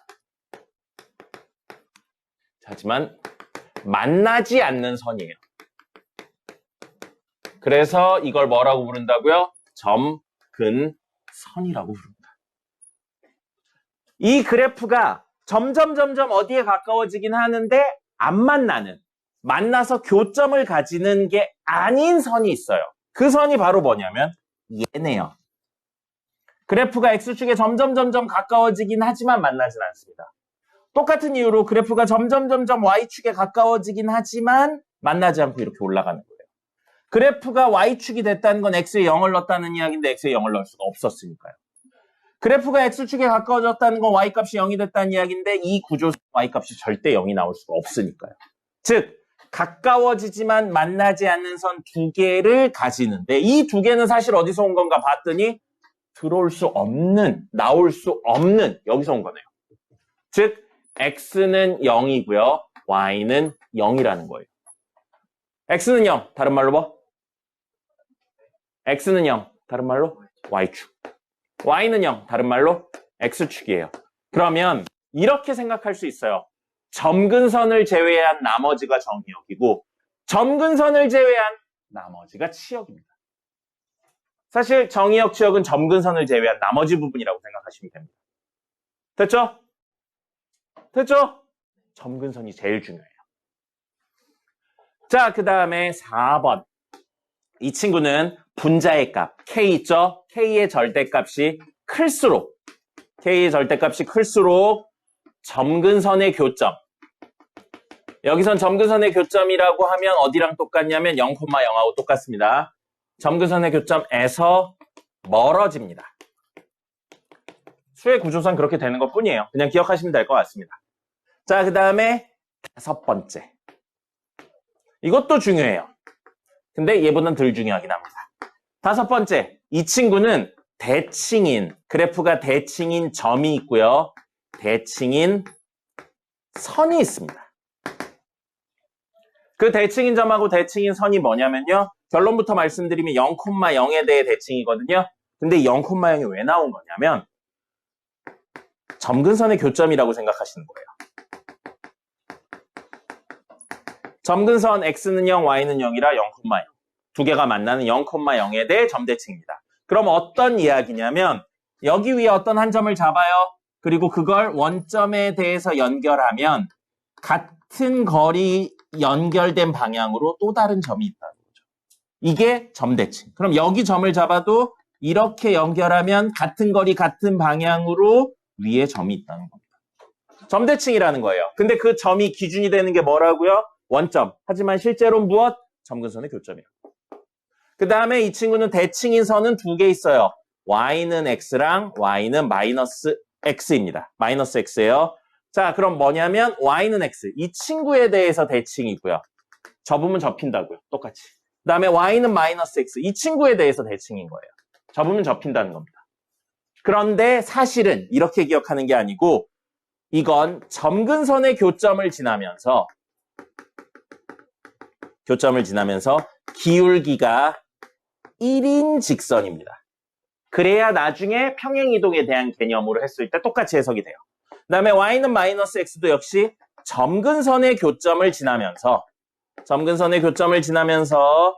만나지 않는 선이에요. 그래서 이걸 뭐라고 부른다고요? 점근선이라고 부릅니다. 이 그래프가 점점 어디에 가까워지긴 하는데 안 만나서 교점을 가지는 게 아닌 선이 있어요. 그 선이 바로 뭐냐면 얘네요. 그래프가 x축에 점점 가까워지긴 하지만 만나진 않습니다. 똑같은 이유로 그래프가 점점 y축에 가까워지긴 하지만 만나지 않고 이렇게 올라가는 거예요. 그래프가 y축이 됐다는 건 x에 0을 넣었다는 이야기인데 x에 0을 넣을 수가 없었으니까요. 그래프가 x축에 가까워졌다는 건 y값이 0이 됐다는 이야기인데 이 구조상 y값이 절대 0이 나올 수가 없으니까요. 즉 가까워지지만 만나지 않는 선 두 개를 가지는데 이 두 개는 사실 어디서 온 건가 봤더니 들어올 수 없는, 나올 수 없는 여기서 온 거네요. 즉 x는 0이고요. y는 0이라는 거예요. x는 0, 다른 말로 뭐? x는 0, 다른 말로 y축. y는 0, 다른 말로 x축이에요. 그러면 이렇게 생각할 수 있어요. 점근선을 제외한 나머지가 정의역이고 점근선을 제외한 나머지가 치역입니다. 사실 정의역 지역은 점근선을 제외한 나머지 부분이라고 생각하시면 됩니다. 됐죠? 됐죠? 점근선이 제일 중요해요. 자, 그 다음에 4번. 이 친구는 분자의 값, K 있죠? K의 절대값이 클수록, K의 절대값이 클수록 점근선의 교점. 여기선 점근선의 교점이라고 하면 어디랑 똑같냐면 0,0하고 똑같습니다. 점근선의 교점에서 멀어집니다. 수의 구조상 그렇게 되는 것 뿐이에요. 그냥 기억하시면 될 것 같습니다. 자, 그 다음에 5번째. 이것도 중요해요. 근데 얘보다는 덜 중요하긴 합니다. 5번째. 이 친구는 대칭인, 그래프가 대칭인 점이 있고요. 대칭인 선이 있습니다. 그 대칭인 점하고 대칭인 선이 뭐냐면요. 결론부터 말씀드리면 0,0에 대해 대칭이거든요. 근데 0,0이 왜 나온 거냐면 점근선의 교점이라고 생각하시는 거예요. 점근선 x는 0, y는 0이라 0,0. 두 개가 만나는 0,0에 대해 점대칭입니다. 그럼 어떤 이야기냐면 여기 위에 어떤 한 점을 잡아요. 그리고 그걸 원점에 대해서 연결하면 같은 거리 연결된 방향으로 또 다른 점이 있다는 거죠. 이게 점대칭. 그럼 여기 점을 잡아도 이렇게 연결하면 같은 거리 같은 방향으로 위에 점이 있다는 겁니다. 점대칭이라는 거예요. 근데 그 점이 기준이 되는 게 뭐라고요? 원점. 하지만 실제로 무엇? 점근선의 교점이에요. 그 다음에 이 친구는 대칭인 선은 두 개 있어요. y는 x랑 y는 마이너스 x입니다. 마이너스 x예요. 자, 그럼 뭐냐면 y는 x. 이 친구에 대해서 대칭이고요. 접으면 접힌다고요. 똑같이. 그 다음에 y는 마이너스 x. 이 친구에 대해서 대칭인 거예요. 접으면 접힌다는 겁니다. 그런데 사실은 이렇게 기억하는 게 아니고 이건 점근선의 교점을 지나면서 기울기가 1인 직선입니다. 그래야 나중에 평행이동에 대한 개념으로 했을 때 똑같이 해석이 돼요. 그 다음에 y는 마이너스 x도 역시 점근선의 교점을 지나면서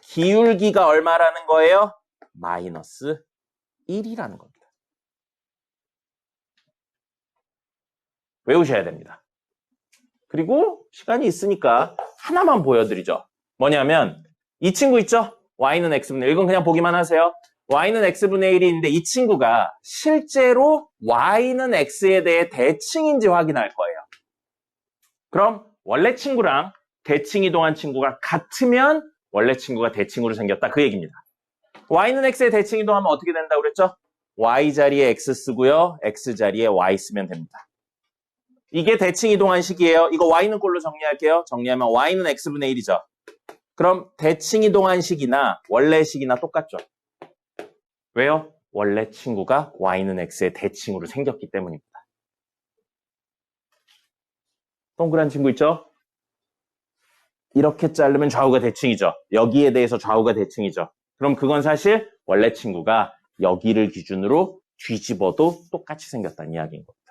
기울기가 얼마라는 거예요? 마이너스 1이라는 겁니다. 외우셔야 됩니다. 그리고 시간이 있으니까 하나만 보여드리죠. 뭐냐면 이 친구 있죠? y는 x분의 1. 이건 그냥 보기만 하세요. y는 x분의 1인데 이 친구가 실제로 y는 x에 대해 대칭인지 확인할 거예요. 그럼 원래 친구랑 대칭이동한 친구가 같으면 원래 친구가 대칭으로 생겼다. 그 얘기입니다. y는 x에 대칭이동하면 어떻게 된다고 그랬죠? y 자리에 x 쓰고요. x 자리에 y 쓰면 됩니다. 이게 대칭이동한 식이에요. 이거 y는 꼴로 정리할게요. 정리하면 y는 x분의 1이죠. 그럼 대칭이동한 식이나 원래 식이나 똑같죠. 왜요? 원래 친구가 y는 x의 대칭으로 생겼기 때문입니다. 동그란 친구 있죠? 이렇게 자르면 좌우가 대칭이죠. 여기에 대해서 좌우가 대칭이죠. 그럼 그건 사실 원래 친구가 여기를 기준으로 뒤집어도 똑같이 생겼다는 이야기인 겁니다.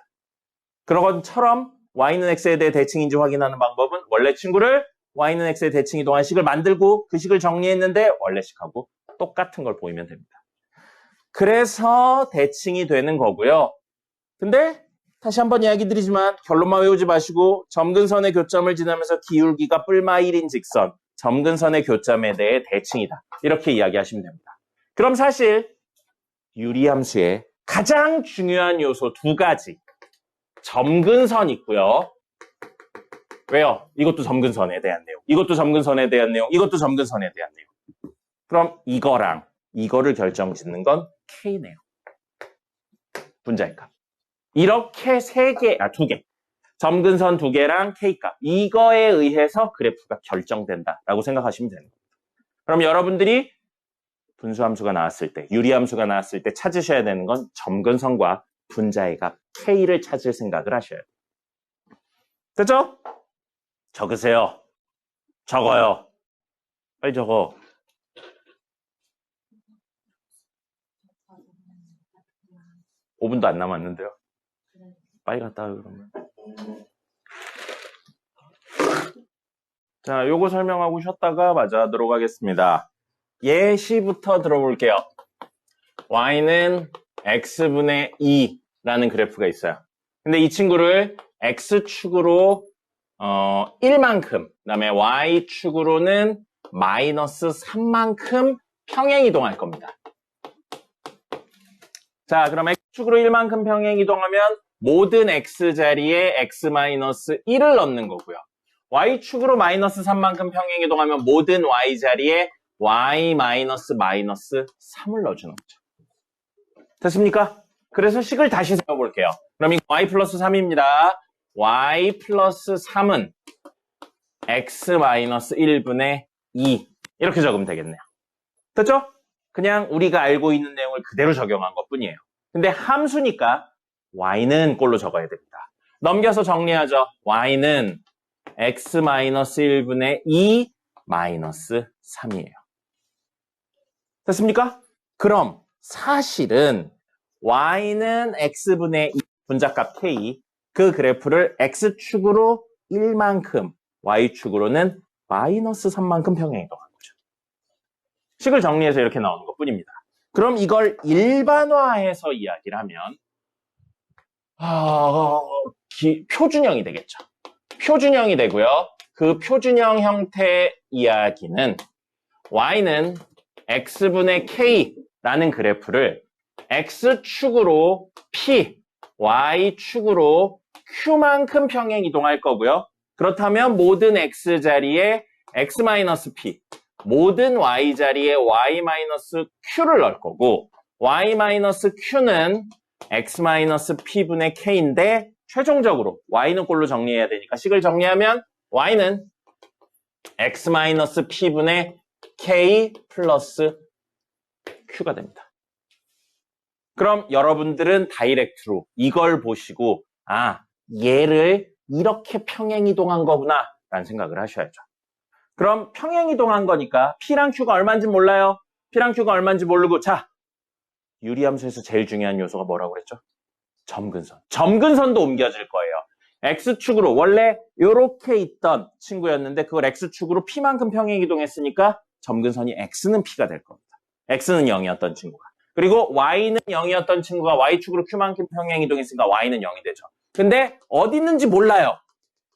그런 것처럼 y는 x에 대해 대칭인지 확인하는 방법은 원래 친구를 y는 x의 대칭이동한 식을 만들고 그 식을 정리했는데 원래 식하고 똑같은 걸 보이면 됩니다. 그래서 대칭이 되는 거고요. 근데 다시 한번 이야기 드리지만 결론만 외우지 마시고 점근선의 교점을 지나면서 기울기가 뿔마 1인 직선, 점근선의 교점에 대해 대칭이다. 이렇게 이야기하시면 됩니다. 그럼 사실 유리함수의 가장 중요한 요소 두 가지. 점근선 있고요. 왜요? 이것도 점근선에 대한 내용. 이것도 점근선에 대한 내용. 이것도 점근선에 대한 내용. 그럼 이거랑 이거를 결정짓는 건 K네요. 분자의 값. 이렇게 두 개. 점근선 두 개랑 K값. 이거에 의해서 그래프가 결정된다라고 생각하시면 되는 겁니다. 그럼 여러분들이 분수함수가 나왔을 때, 유리함수가 나왔을 때 찾으셔야 되는 건 점근선과 분자의 값 K를 찾을 생각을 하셔야 돼요. 됐죠? 적으세요. 적어요. 빨리 적어. (5분도) 안 남았는데요. 빨리 갔다 와요, 그러면. 자, 요거 설명하고 쉬었다가 마저 하도록 하겠습니다. 예시부터 들어볼게요. y는 x분의 2라는 그래프가 있어요. 근데 이 친구를 x축으로 1만큼, 그 다음에 y축으로는 마이너스 3만큼 평행이동할 겁니다. 자, 그럼 x축으로 1만큼 평행이동하면 모든 x자리에 x-1을 넣는 거고요. y축으로 마이너스 3만큼 평행이동하면 모든 y자리에 y-3을 넣어주는 거죠. 됐습니까? 그래서 식을 다시 세워볼게요. 그럼 이 y 플러스 3입니다. y 플러스 3은 x-1분의 2 이렇게 적으면 되겠네요. 됐죠? 그냥 우리가 알고 있는 내용을 그대로 적용한 것뿐이에요. 근데 함수니까 y는 꼴로 적어야 됩니다. 넘겨서 정리하죠. y는 x-1분의 2 마이너스 3이에요. 됐습니까? 그럼 사실은 y는 x분의 2 분자값 k 그 그래프를 x축으로 1만큼 y축으로는 마이너스 3만큼 평행이동한 거죠. 식을 정리해서 이렇게 나오는 것뿐입니다. 그럼 이걸 일반화해서 이야기를 하면 표준형이 되겠죠. 표준형이 되고요. 그 표준형 형태 이야기는 y는 x분의 k라는 그래프를 x축으로 p, y축으로 q만큼 평행 이동할 거고요. 그렇다면 모든 x자리에 x-p, 모든 y자리에 y-q를 넣을 거고 y-q는 x-p분의 k인데 최종적으로 y는 꼴로 정리해야 되니까 식을 정리하면 y는 x-p분의 k 플러스 q가 됩니다. 그럼 여러분들은 다이렉트로 이걸 보시고 얘를 이렇게 평행이동한 거구나 라는 생각을 하셔야죠. 그럼 평행이동한 거니까 p랑 q가 얼마인지 몰라요. p랑 q가 얼마인지 모르고 자, 유리함수에서 제일 중요한 요소가 뭐라고 그랬죠? 점근선. 점근선도 옮겨질 거예요. x축으로 원래 이렇게 있던 친구였는데 그걸 x축으로 p만큼 평행이동했으니까 점근선이 x는 p가 될 겁니다. x는 0이었던 친구가. 그리고 y는 0이었던 친구가 y축으로 q만큼 평행이동했으니까 y는 0이 되죠. 근데 어디 있는지 몰라요.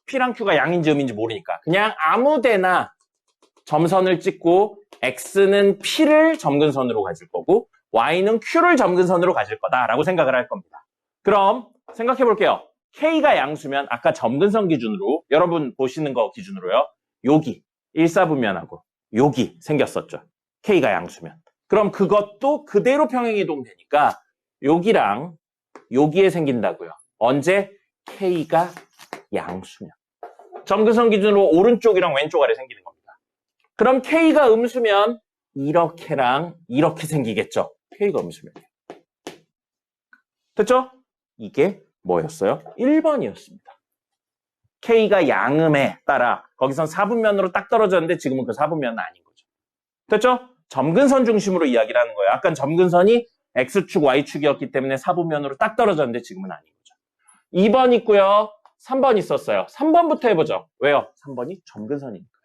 p랑 q가 양인지 음인지 모르니까. 그냥 아무데나 점선을 찍고 x는 p를 점근선으로 가질 거고 y는 q를 점근선으로 가질 거다라고 생각을 할 겁니다. 그럼 생각해 볼게요. k가 양수면 아까 점근선 기준으로 여러분 보시는 거 기준으로요. 여기 1사분면하고 여기 생겼었죠. k가 양수면. 그럼 그것도 그대로 평행이동 되니까 여기랑 여기에 생긴다고요. 언제? k가 양수면. 점근선 기준으로 오른쪽이랑 왼쪽 아래 생기는 겁니다. 그럼 k가 음수면 이렇게랑 이렇게 생기겠죠. k가 음수면. 됐죠? 이게 뭐였어요? 1번이었습니다. k가 양음에 따라 거기선 4분면으로 딱 떨어졌는데 지금은 그 4분면은 아닌 거죠. 됐죠? 점근선 중심으로 이야기를 하는 거예요. 아까 점근선이 x축, y축이었기 때문에 4분면으로 딱 떨어졌는데 지금은 아닌 거죠. 2번 있고요. 3번 있었어요. 3번부터 해보죠. 왜요? 3번이 점근선이니까요.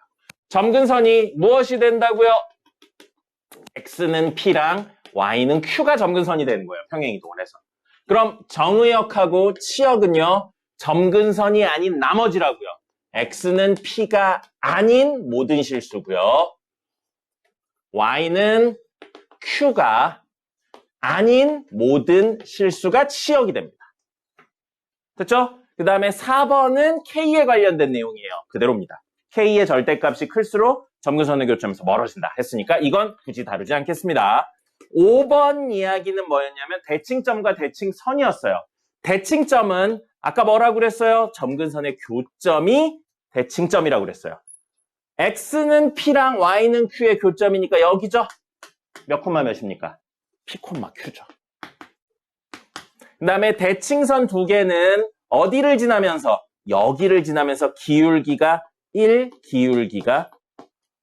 점근선이 무엇이 된다고요? x는 p랑 y는 q가 점근선이 되는 거예요. 평행이동을 해서. 그럼 정의역하고 치역은요. 점근선이 아닌 나머지라고요. x는 p가 아닌 모든 실수고요. y는 q가 아닌 모든 실수가 치역이 됩니다. 됐죠? 그 다음에 4번은 k에 관련된 내용이에요. 그대로입니다. k의 절대값이 클수록 점근선의 교점에서 멀어진다 했으니까 이건 굳이 다루지 않겠습니다. 5번 이야기는 뭐였냐면 대칭점과 대칭선이었어요. 대칭점은 아까 뭐라고 그랬어요? 점근선의 교점이 대칭점이라고 그랬어요. x는 p랑 y는 q의 교점이니까 여기죠? 몇 콤마 몇입니까? p 콤마 q죠. 그 다음에 대칭선 두 개는 어디를 지나면서? 여기를 지나면서 기울기가 1, 기울기가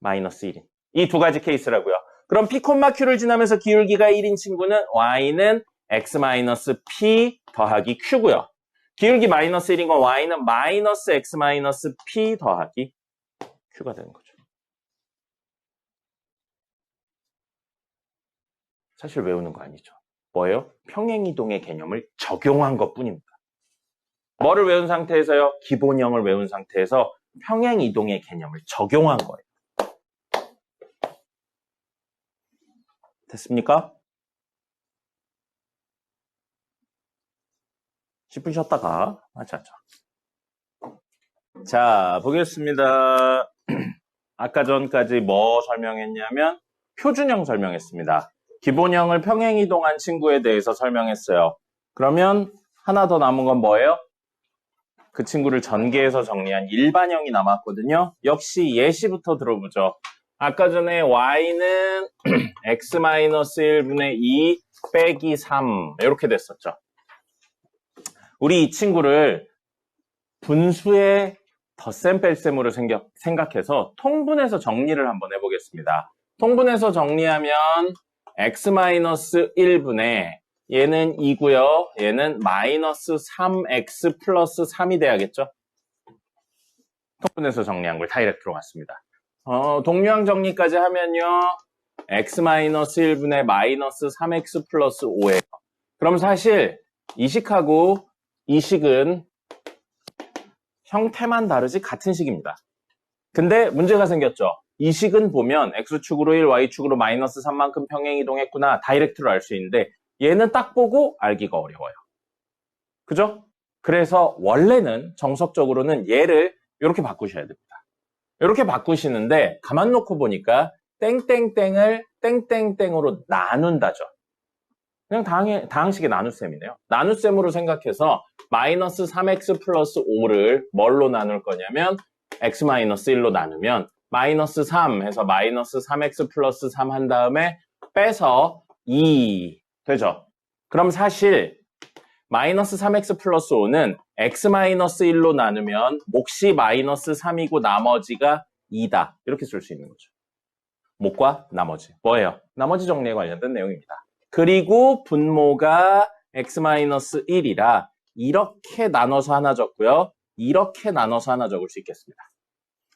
마이너스 1인. 이 두 가지 케이스라고요. 그럼 p, q를 지나면서 기울기가 1인 친구는 y는 x-p 더하기 q고요. 기울기 마이너스 1인 건 y는 마이너스 x-p 더하기 q가 되는 거죠. 사실 외우는 거 아니죠. 뭐예요? 평행이동의 개념을 적용한 것 뿐입니다. 뭐를 외운 상태에서요? 기본형을 외운 상태에서 평행이동의 개념을 적용한 거예요. 됐습니까? 10분 쉬었다가 맞죠? 자, 보겠습니다. 아까 전까지 뭐 설명했냐면 표준형 설명했습니다. 기본형을 평행이동한 친구에 대해서 설명했어요. 그러면 하나 더 남은 건 뭐예요? 그 친구를 전개해서 정리한 일반형이 남았거든요. 역시 예시부터 들어보죠. 아까 전에 y는 x-1분의 2 빼기 3 이렇게 됐었죠. 우리 이 친구를 분수의 덧셈 뺄셈으로 생각해서 통분해서 정리를 한번 해보겠습니다. 통분해서 정리하면 x-1분의 얘는 2고요. 얘는 마이너스 3x 플러스 3이 돼야겠죠? 통분해서 정리한 걸 다이렉트로 갔습니다. 동류항 정리까지 하면요. x-1분의 마이너스 3x 플러스 5예요. 그럼 사실 이식하고 이식은 형태만 다르지 같은 식입니다. 근데 문제가 생겼죠. 이식은 보면 x축으로 1, y축으로 마이너스 3만큼 평행이동했구나. 다이렉트로 알 수 있는데 얘는 딱 보고 알기가 어려워요. 그죠? 그래서 원래는 정석적으로는 얘를 이렇게 바꾸셔야 됩니다. 이렇게 바꾸시는데 가만 놓고 보니까 땡땡땡을 땡땡땡으로 나눈다죠. 그냥 다항식의 나눗셈이네요. 나눗셈으로 생각해서 마이너스 3x 플러스 5를 뭘로 나눌 거냐면 x-1로 나누면 마이너스 3 해서 마이너스 3x 플러스 3 한 다음에 빼서 2 되죠. 그럼 사실 마이너스 3x 플러스 5는 x-1로 나누면 몫이 마이너스 3이고 나머지가 2다. 이렇게 쓸 수 있는 거죠. 몫과 나머지. 뭐예요? 나머지 정리에 관련된 내용입니다. 그리고 분모가 x-1이라 이렇게 나눠서 하나 적고요. 이렇게 나눠서 하나 적을 수 있겠습니다.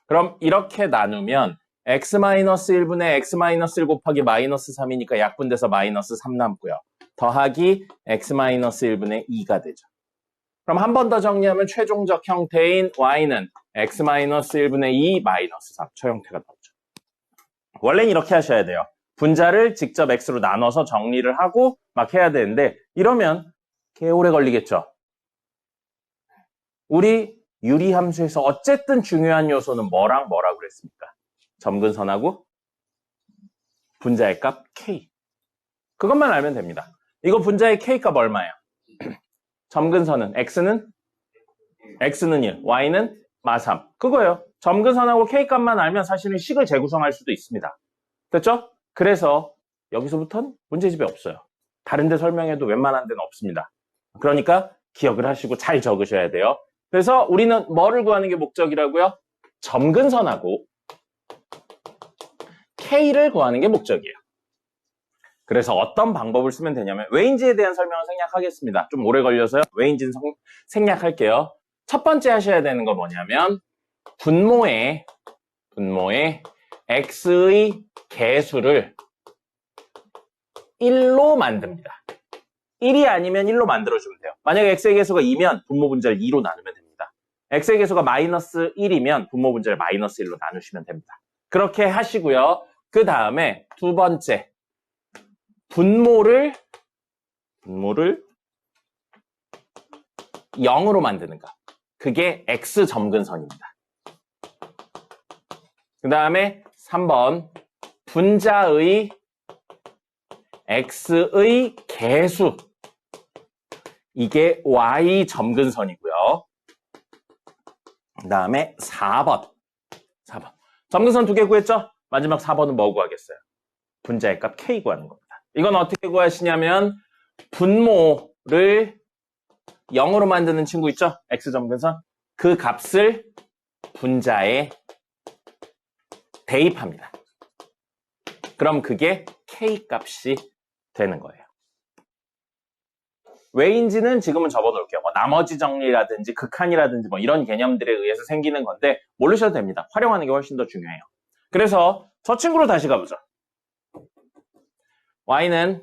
그럼 이렇게 나누면 x-1분의 x-1 곱하기 마이너스 3이니까 약분돼서 마이너스 3 남고요. 더하기 x-1분의 2가 되죠. 그럼 한 번 더 정리하면 최종적 형태인 y는 x-1분의 2 마이너스 3 저 형태가 나오죠. 원래는 이렇게 하셔야 돼요. 분자를 직접 x로 나눠서 정리를 하고 막 해야 되는데 이러면 개 오래 걸리겠죠. 우리 유리함수에서 어쨌든 중요한 요소는 뭐랑 뭐라고 그랬습니까? 점근선하고 분자의 값 k. 그것만 알면 됩니다. 이거 분자의 k값 얼마예요? 점근선은 x는 1, y는 마3. 그거예요. 점근선하고 k값만 알면 사실은 식을 재구성할 수도 있습니다. 됐죠? 그래서 여기서부터는 문제집이 없어요. 다른 데 설명해도 웬만한 데는 없습니다. 그러니까 기억을 하시고 잘 적으셔야 돼요. 그래서 우리는 뭐를 구하는 게 목적이라고요? 점근선하고 K를 구하는 게 목적이에요. 그래서 어떤 방법을 쓰면 되냐면 왜인지에 대한 설명을 생략하겠습니다. 좀 오래 걸려서요. 왜인지는 생략할게요. 첫 번째 하셔야 되는 거 뭐냐면 분모에 x의 개수를 1로 만듭니다. 1이 아니면 1로 만들어주면 돼요. 만약에 x의 개수가 2면 분모 분자를 2로 나누면 됩니다. x의 개수가 마이너스 1이면 분모 분자를 마이너스 1로 나누시면 됩니다. 그렇게 하시고요. 그 다음에 두 번째 분모를 0으로 만드는 거. 그게 x 점근선입니다. 그 다음에 3번 분자의 x의 개수 이게 y 점근선이고요. 그 다음에 4번 점근선 2개 구했죠? 마지막 4번은 뭐 구하겠어요? 분자의 값 k 구하는 겁니다. 이건 어떻게 구하시냐면 분모를 0으로 만드는 친구 있죠? x 점근선 그 값을 분자에 대입합니다. 그럼 그게 k 값이 되는 거예요. 왜인지는 지금은 접어놓을게요. 뭐 나머지 정리라든지 극한이라든지 뭐 이런 개념들에 의해서 생기는 건데 모르셔도 됩니다. 활용하는 게 훨씬 더 중요해요. 그래서 저 친구로 다시 가보죠. y는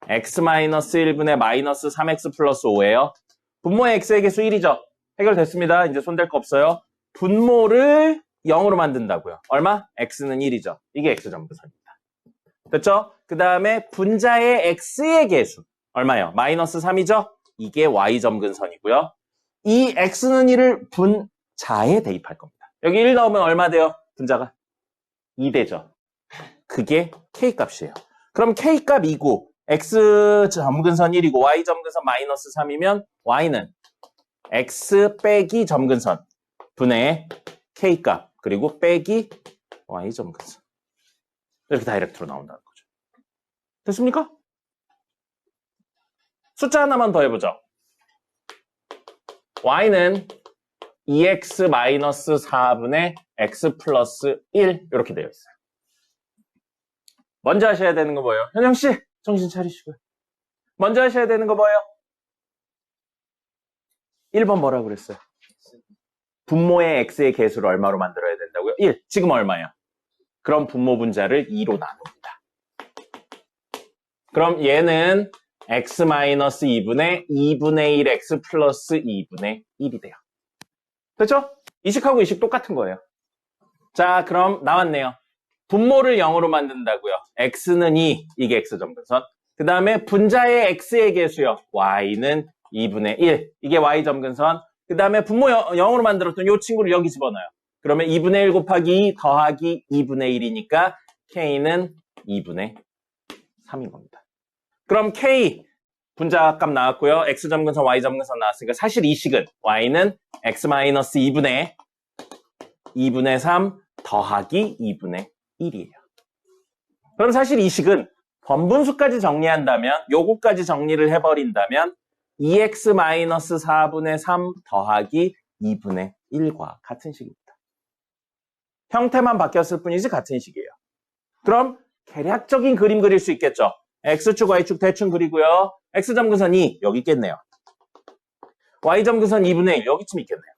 x-1분의 마이너스 3x 플러스 5예요. 분모의 x의 개수 1이죠. 해결됐습니다. 이제 손댈 거 없어요. 분모를 0으로 만든다고요. 얼마? x는 1이죠. 이게 x점근선입니다. 됐죠? 그 다음에 분자의 x의 개수 얼마예요? 마이너스 3이죠? 이게 y점근선이고요. 이 x는 1을 분자에 대입할 겁니다. 여기 1 넣으면 얼마 돼요? 분자가 2 되죠. 그게 k값이에요. 그럼 k값 2고 x점근선 1이고 y점근선 마이너스 3이면 y는 x 빼기 점근선 분의 k값 그리고 빼기 y점근선 이렇게 다이렉트로 나온다는 거죠. 됐습니까? 숫자 하나만 더 해보죠. y는 2x-4분의 x 플러스 1 이렇게 되어 있어요. 먼저 하셔야 되는 거 뭐예요? 현영씨 정신 차리시고요. 먼저 하셔야 되는 거 뭐예요? 1번 뭐라고 그랬어요? 분모의 x의 개수를 얼마로 만들어야 된다고요? 1. 지금 얼마예요? 그럼 분모 분자를 2로 나눕니다. 그럼 얘는 x-2분의 2분의 1 x 플러스 2분의 1이 돼요. 됐죠? 이식하고 이식 똑같은 거예요. 자, 그럼 나왔네요. 분모를 0으로 만든다고요. x는 2, 이게 x점근선. 그 다음에 분자의 x의 개수요. y는 2분의 1, 이게 y점근선. 그 다음에 분모 0으로 만들었던 이 친구를 여기 집어넣어요. 그러면 2분의 1 곱하기 2 더하기 2분의 1이니까 k는 2분의 3인 겁니다. 그럼 k 분자값 나왔고요. x점근선, y점근선 나왔으니까 사실 이 식은 y는 x-2분의 3 더하기 2분의 1이에요. 그럼 사실 이 식은 번분수까지 정리한다면 요거까지 정리를 해버린다면 2x-4분의 3 더하기 2분의 1과 같은 식입니다. 형태만 바뀌었을 뿐이지 같은 식이에요. 그럼 계략적인 그림 그릴 수 있겠죠. x축, y축 대충 그리고요. x점근선 2 여기 있겠네요. y점근선 2분의 1 여기쯤 있겠네요.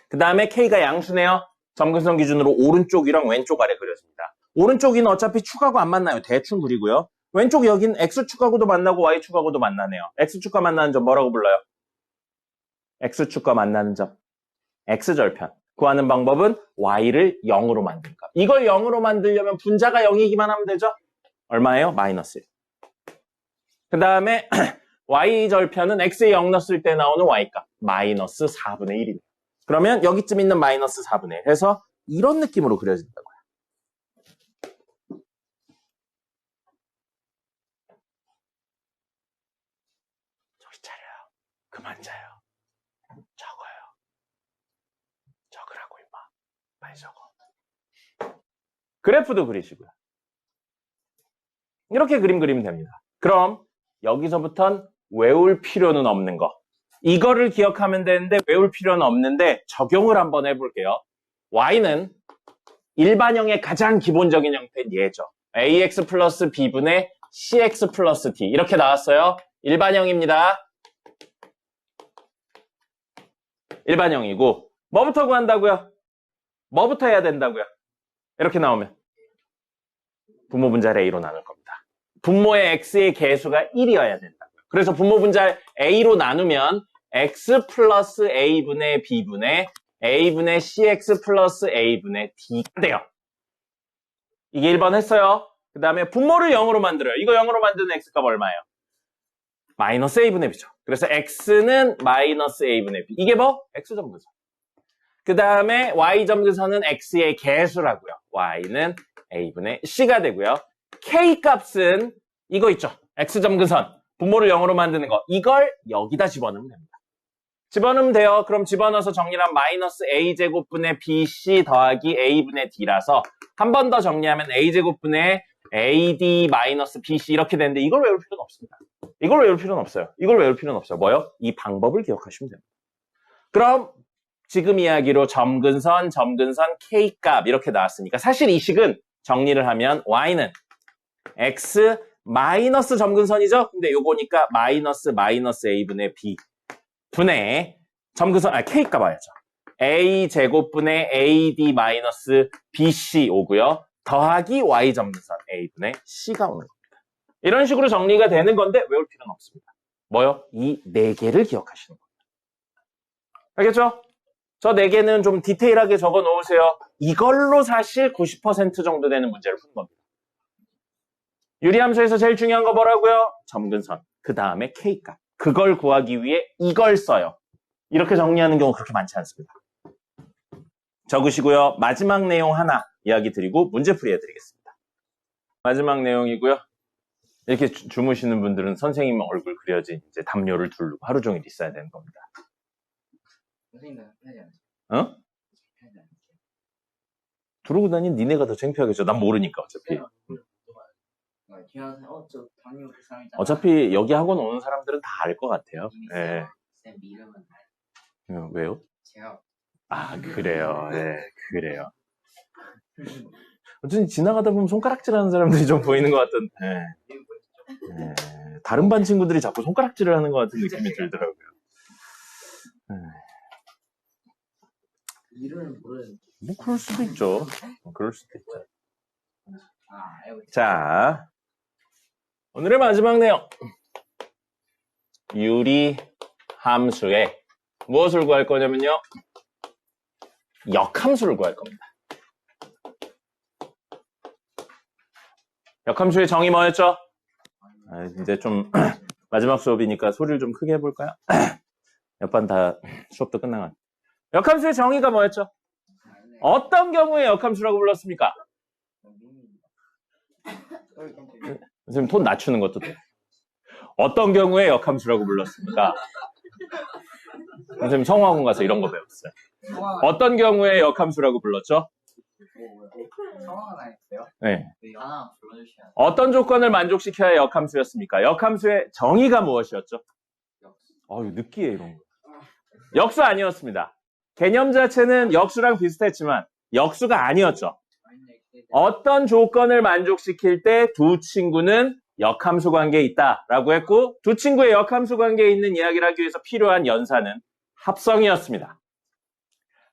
그 다음에 k가 양수네요. 점근선 기준으로 오른쪽이랑 왼쪽 아래 그려집니다. 오른쪽이는 어차피 축하고 안 만나요. 대충 그리고요. 왼쪽 여긴 x축하고도 만나고 y축하고도 만나네요. x축과 만나는 점 뭐라고 불러요? x축과 만나는 점 x절편. 구하는 방법은 y를 0으로 만든다. 이걸 0으로 만들려면 분자가 0이기만 하면 되죠? 얼마예요? 마이너스 1. 그 다음에 y절편은 x에 0 넣었을 때 나오는 y값 마이너스 4분의 1이네요. 그러면 여기쯤 있는 마이너스 4분의 1 해서 이런 느낌으로 그려진다고요. 정신 차려요. 그만 자요. 적어요. 적으라고 임마. 빨리 적어. 그래프도 그리시고요. 이렇게 그림 그리면 됩니다. 그럼 여기서부턴 외울 필요는 없는 거. 이거를 기억하면 되는데 외울 필요는 없는데 적용을 한번 해볼게요. y는 일반형의 가장 기본적인 형태는 얘죠. ax 플러스 b분의 cx 플러스 d 이렇게 나왔어요. 일반형입니다. 일반형이고 뭐부터 구한다고요? 뭐부터 해야 된다고요? 이렇게 나오면 분모 분자를 a로 나눌 겁니다. 분모의 x의 개수가 1이어야 된다고요. 그래서 분모 분자를 a로 나누면 x 플러스 a분의 b분의 a분의 cx 플러스 a분의 d가 돼요. 이게 1번 했어요. 그 다음에 분모를 0으로 만들어요. 이거 0으로 만드는 x값 얼마예요? 마이너스 a분의 b죠. 그래서 x는 마이너스 a분의 b. 이게 뭐? x점근선. 그 다음에 y점근선은 x의 개수라고요. y는 a분의 c가 되고요. k값은 이거 있죠. x점근선. 분모를 0으로 만드는 거. 이걸 여기다 집어넣으면 됩니다. 집어넣으면 돼요. 그럼 집어넣어서 정리하면 마이너스 a제곱분의 bc 더하기 a분의 d라서 한 번 더 정리하면 a제곱분의 ad 마이너스 bc 이렇게 되는데 이걸 외울 필요는 없습니다. 이걸 외울 필요는 없어요. 이걸 외울 필요는 없어요. 뭐요? 이 방법을 기억하시면 됩니다. 그럼 지금 이야기로 점근선, k값 이렇게 나왔으니까 사실 이 식은 정리를 하면 y는 x 마이너스 점근선이죠? 근데 요거니까 마이너스 a분의 b 분의 점근선, k값 와야죠. a제곱분의 ad 마이너스 bc 오고요. 더하기 y점근선 a분의 c가 오는 겁니다. 이런 식으로 정리가 되는 건데 외울 필요는 없습니다. 뭐요? 이 4개를 기억하시는 겁니다. 알겠죠? 저 4개는 좀 디테일하게 적어 놓으세요. 이걸로 사실 90% 정도 되는 문제를 푸는 겁니다. 유리함수에서 제일 중요한 거 뭐라고요? 점근선. 그 다음에 K값. 그걸 구하기 위해 이걸 써요. 이렇게 정리하는 경우 그렇게 많지 않습니다. 적으시고요. 마지막 내용 하나 이야기 드리고 문제풀이 해드리겠습니다. 마지막 내용이고요. 이렇게 주무시는 분들은 선생님 얼굴 그려진 이제 담요를 두르고 하루 종일 있어야 되는 겁니다. 선생님은 하지 않으세요? 어? 하지 않으세요? 두르고 다니는 니네가 더 창피하겠죠. 난 모르니까 어차피. 기왕 저 당뇨 그 사람이잖아. 어차피 여기 학원 오는 사람들은 다 알 것 같아요. 이미 예. 쌤 이름은 알아요. 왜요? 제가 아, 그래요. 네, 그래요. 어쨌든 지나가다 보면 손가락질 하는 사람들이 좀 보이는 것 같던, 예. 이름 뭐였죠? 예. 다른 반 친구들이 자꾸 손가락질을 하는 것 같은 느낌이 들더라고요. 이름은 모르는. 뭐, 그럴 수도 있죠. 그럴 수도 있죠. 알고 있어요. 자, 오늘의 마지막 내용. 유리 함수에 무엇을 구할 거냐면요. 역함수를 구할 겁니다. 역함수의 정의 뭐였죠? 이제 좀 마지막 수업이니까 소리를 좀 크게 해볼까요? 옆반 다 수업도 끝나간. 역함수의 정의가 뭐였죠? 어떤 경우에 역함수라고 불렀습니까? 선생님 톤 낮추는 것도 돼. 어떤 경우에 역함수라고 불렀습니까? 선생님 성화학원 가서 이런 거 배웠어요. 어떤 경우에 역함수라고 불렀죠? 상황은 아니었어요? 네. 하나 불러주시면. 어떤 조건을 만족시켜야 역함수였습니까? 역함수의 정의가 무엇이었죠? 아유, 느끼해 이런 거. 역수 아니었습니다. 개념 자체는 역수랑 비슷했지만 역수가 아니었죠. 어떤 조건을 만족시킬 때 두 친구는 역함수 관계에 있다라고 했고 두 친구의 역함수 관계에 있는 이야기를 하기 위해서 필요한 연산은 합성이었습니다.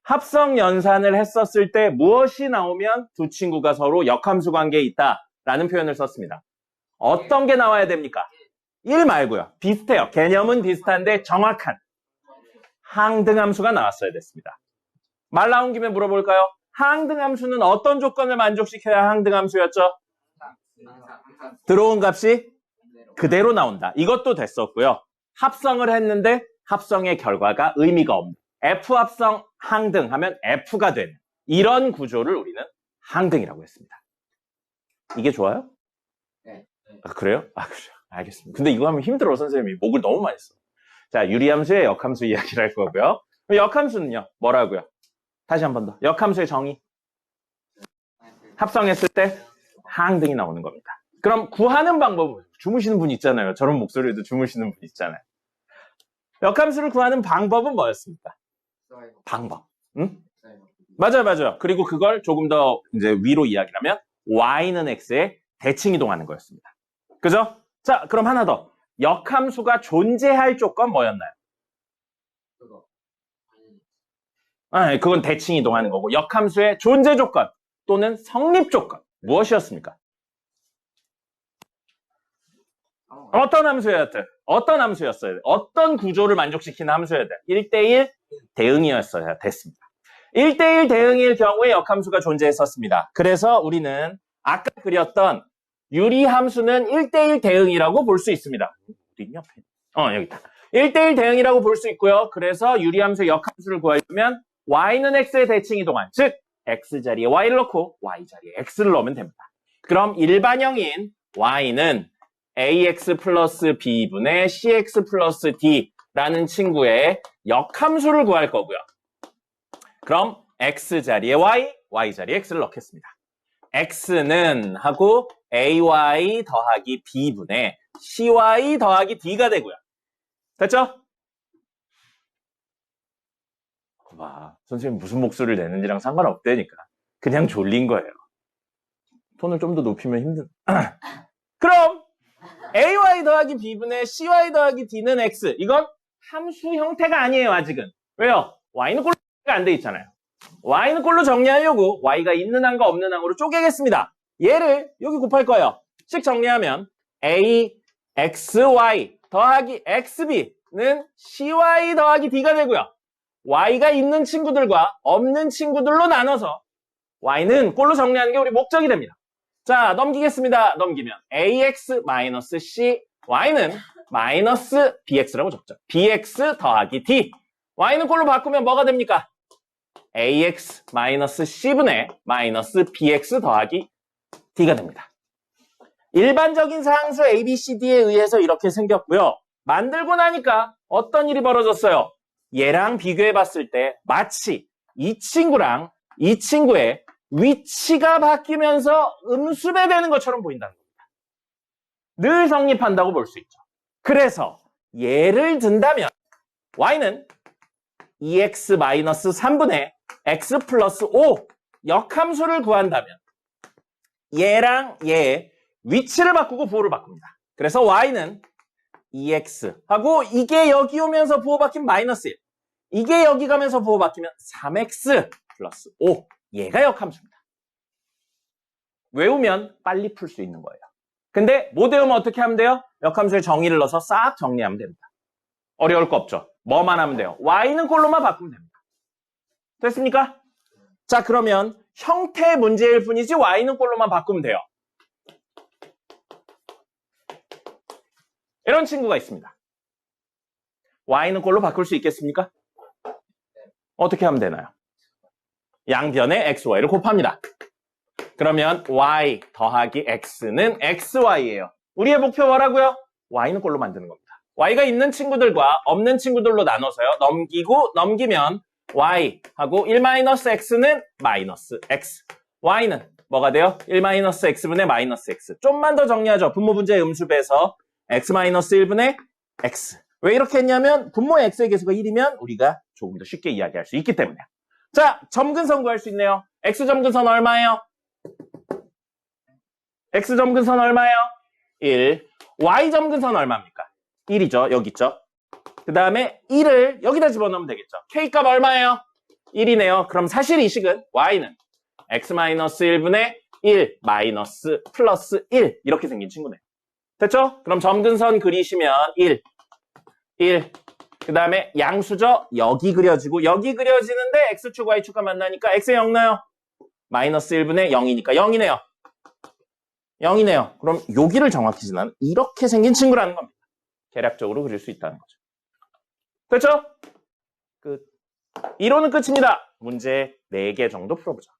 합성 연산을 했었을 때 무엇이 나오면 두 친구가 서로 역함수 관계에 있다라는 표현을 썼습니다. 어떤 게 나와야 됩니까? 1 말고요. 비슷해요. 개념은 비슷한데 정확한 항등함수가 나왔어야 됐습니다. 말 나온 김에 물어볼까요? 항등함수는 어떤 조건을 만족시켜야 항등함수였죠? 들어온 값이 그대로 나온다. 이것도 됐었고요. 합성을 했는데 합성의 결과가 의미가 없는 F합성 항등 하면 F가 되는 이런 구조를 우리는 항등이라고 했습니다. 이게 좋아요? 네. 아, 그래요? 아, 그래요. 알겠습니다. 근데 이거 하면 힘들어, 선생님이. 목을 너무 많이 써. 자, 유리함수의 역함수 이야기를 할 거고요. 역함수는요, 뭐라고요? 다시 한 번 더. 역함수의 정의. 합성했을 때 항등이 나오는 겁니다. 그럼 구하는 방법은 주무시는 분 있잖아요. 저런 목소리도 주무시는 분 있잖아요. 역함수를 구하는 방법은 뭐였습니까? 방법. 응? 맞아요. 그리고 그걸 조금 더 이제 위로 이야기하면 y는 x에 대칭 이동하는 거였습니다. 그죠? 자, 그럼 하나 더. 역함수가 존재할 조건 뭐였나요? 그건 대칭 이동하는 거고 역함수의 존재 조건 또는 성립 조건 무엇이었습니까? 어떤 함수였어요? 어떤 구조를 만족시키는 함수여야 돼? 1대1 대응이었어야 됐습니다. 1대1 대응일 경우에 역함수가 존재했었습니다. 그래서 우리는 아까 그렸던 유리함수는 1대1 대응이라고 볼 수 있습니다. 어디 있냐? 여기 있다. 1대1 대응이라고 볼 수 있고요. 그래서 유리함수의 역함수를 구하려면 y는 x의 대칭 이동한, 즉 x 자리에 y를 넣고 y 자리에 x를 넣으면 됩니다. 그럼 일반형인 y는 ax 플러스 b분의 cx 플러스 d라는 친구의 역함수를 구할 거고요. 그럼 x 자리에 y, y 자리에 x를 넣겠습니다. x는 하고 ay 더하기 b분의 cy 더하기 d가 되고요. 됐죠? 봐, 선생님 무슨 목소리를 내는지랑 상관없다니까. 그냥 졸린 거예요. 톤을 좀 더 높이면 힘든. 그럼 ay 더하기 b분의 cy 더하기 d는 x. 이건 함수 형태가 아니에요, 아직은. 왜요? y는 꼴로 정리가 안 돼 있잖아요. y는 꼴로 정리하려고 y가 있는 항과 없는 항으로 쪼개겠습니다. 얘를 여기 곱할 거예요. 식 정리하면 AXY 더하기 XB는 CY 더하기 D가 되고요. Y가 있는 친구들과 없는 친구들로 나눠서 Y는 꼴로 정리하는 게 우리 목적이 됩니다. 자, 넘기겠습니다. 넘기면 AX-C Y는 마이너스 BX라고 적죠. BX 더하기 D. Y는 꼴로 바꾸면 뭐가 됩니까? AX-C분의 마이너스 BX 더하기 D가 됩니다. 일반적인 상수 ABCD에 의해서 이렇게 생겼고요. 만들고 나니까 어떤 일이 벌어졌어요? 얘랑 비교해 봤을 때 마치 이 친구랑 이 친구의 위치가 바뀌면서 음수배되는 것처럼 보인다는 겁니다. 늘 성립한다고 볼 수 있죠. 그래서 예를 든다면 y는 2x-3분의 x 플러스 5 역함수를 구한다면 얘랑 얘의 위치를 바꾸고 부호를 바꿉니다. 그래서 y는 2x 하고 이게 여기 오면서 부호 바뀌면 마이너스 1. 이게 여기 가면서 부호 바뀌면 3x 플러스 5. 얘가 역함수입니다. 외우면 빨리 풀 수 있는 거예요. 근데 못 외우면 어떻게 하면 돼요? 역함수에 정의를 넣어서 싹 정리하면 됩니다. 어려울 거 없죠. 뭐만 하면 돼요? y는 꼴로만 바꾸면 됩니다. 됐습니까? 자, 그러면 형태 문제일 뿐이지 y는 꼴로만 바꾸면 돼요. 이런 친구가 있습니다. y는 꼴로 바꿀 수 있겠습니까? 어떻게 하면 되나요? 양변에 x, y를 곱합니다. 그러면 y 더하기 x는 xy예요. 우리의 목표 뭐라고요? y는 꼴로 만드는 겁니다. y가 있는 친구들과 없는 친구들로 나눠서요. 넘기면 y하고 1-x는 마이너스 x. y는 뭐가 돼요? 1-x분의 마이너스 x. 좀만 더 정리하죠. 분모 분자의 음수배에서 x-1분의 x. 왜 이렇게 했냐면 분모의 x의 개수가 1이면 우리가 조금 더 쉽게 이야기할 수 있기 때문에. 자, 점근선 구할 수 있네요. x점근선 얼마예요? x점근선 얼마예요? 1. y점근선 얼마입니까? 1이죠. 여기 있죠. 그 다음에 1을 여기다 집어넣으면 되겠죠. k값 얼마예요? 1이네요. 그럼 사실 이 식은 y는 x-1분의 1 마이너스 플러스 1 이렇게 생긴 친구네요. 됐죠? 그럼 점근선 그리시면 1. 그 다음에 양수죠? 여기 그려지고 여기 그려지는데 x축, y축과 만나니까 x에 0 넣어요. 마이너스 1분의 0이니까 0이네요. 0이네요. 그럼 여기를 정확히 지나는 이렇게 생긴 친구라는 겁니다. 계략적으로 그릴 수 있다는 거죠. 됐죠? 끝. 이론은 끝입니다. 문제 4개 정도 풀어보자.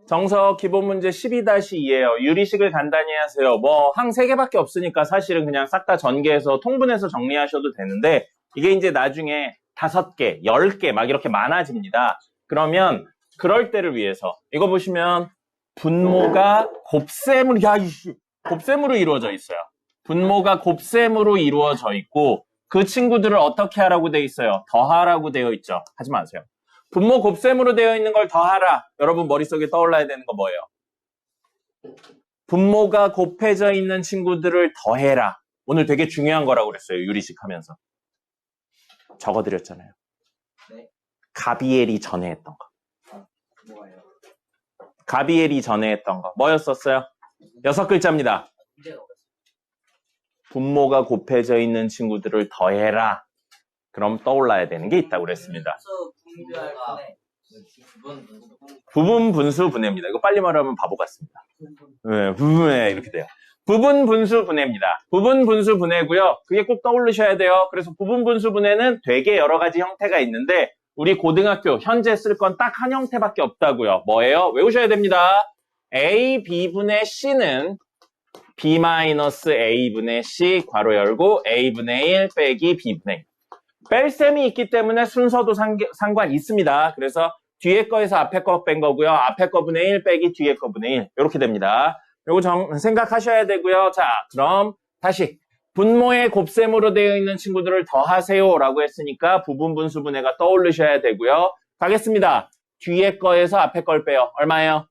정석 기본 문제 12-2예요. 유리식을 간단히 하세요. 뭐 항 3개밖에 없으니까 사실은 그냥 싹 다 전개해서 통분해서 정리하셔도 되는데 이게 이제 나중에 5개, 10개 막 이렇게 많아집니다. 그러면 그럴 때를 위해서 이거 보시면 분모가 곱셈으로 이루어져 있어요. 분모가 곱셈으로 이루어져 있고 그 친구들을 어떻게 하라고 되어 있어요? 더하라고 되어 있죠. 하지 마세요. 분모 곱셈으로 되어 있는 걸 더하라. 여러분 머릿속에 떠올라야 되는 거 뭐예요? 분모가 곱해져 있는 친구들을 더해라. 오늘 되게 중요한 거라고 그랬어요. 유리식 하면서. 적어드렸잖아요. 네. 가비엘이 전에 했던 거. 뭐예요? 가비엘이 전에 했던 거. 뭐였었어요? 6글자입니다. 문제가 없어요. 분모가 곱해져 있는 친구들을 더해라. 그럼 떠올라야 되는 게 있다고 그랬습니다. 분모가 부분 분수 분해입니다. 이거 빨리 말하면 바보 같습니다. 네, 부분에 이렇게 돼요. 부분 분수 분해입니다. 부분 분수 분해고요. 그게 꼭 떠올리셔야 돼요. 그래서 부분 분수 분해는 되게 여러 가지 형태가 있는데 우리 고등학교 현재 쓸 건 딱 한 형태밖에 없다고요. 뭐예요? 외우셔야 됩니다. A, B분의 C는 B-A분의 C 괄호 열고 A분의 1 빼기 B분의 1. 뺄셈이 있기 때문에 순서도 상관 있습니다. 그래서 뒤에 거에서 앞에 거 뺀 거고요. 앞에 거분의 1 빼기 뒤에 거분의 1 이렇게 됩니다. 요거 생각하셔야 되고요. 자, 그럼 다시 분모의 곱셈으로 되어 있는 친구들을 더하세요 라고 했으니까 부분분수 분해가 떠올리셔야 되고요. 가겠습니다. 뒤에 거에서 앞에 걸 빼요. 얼마예요?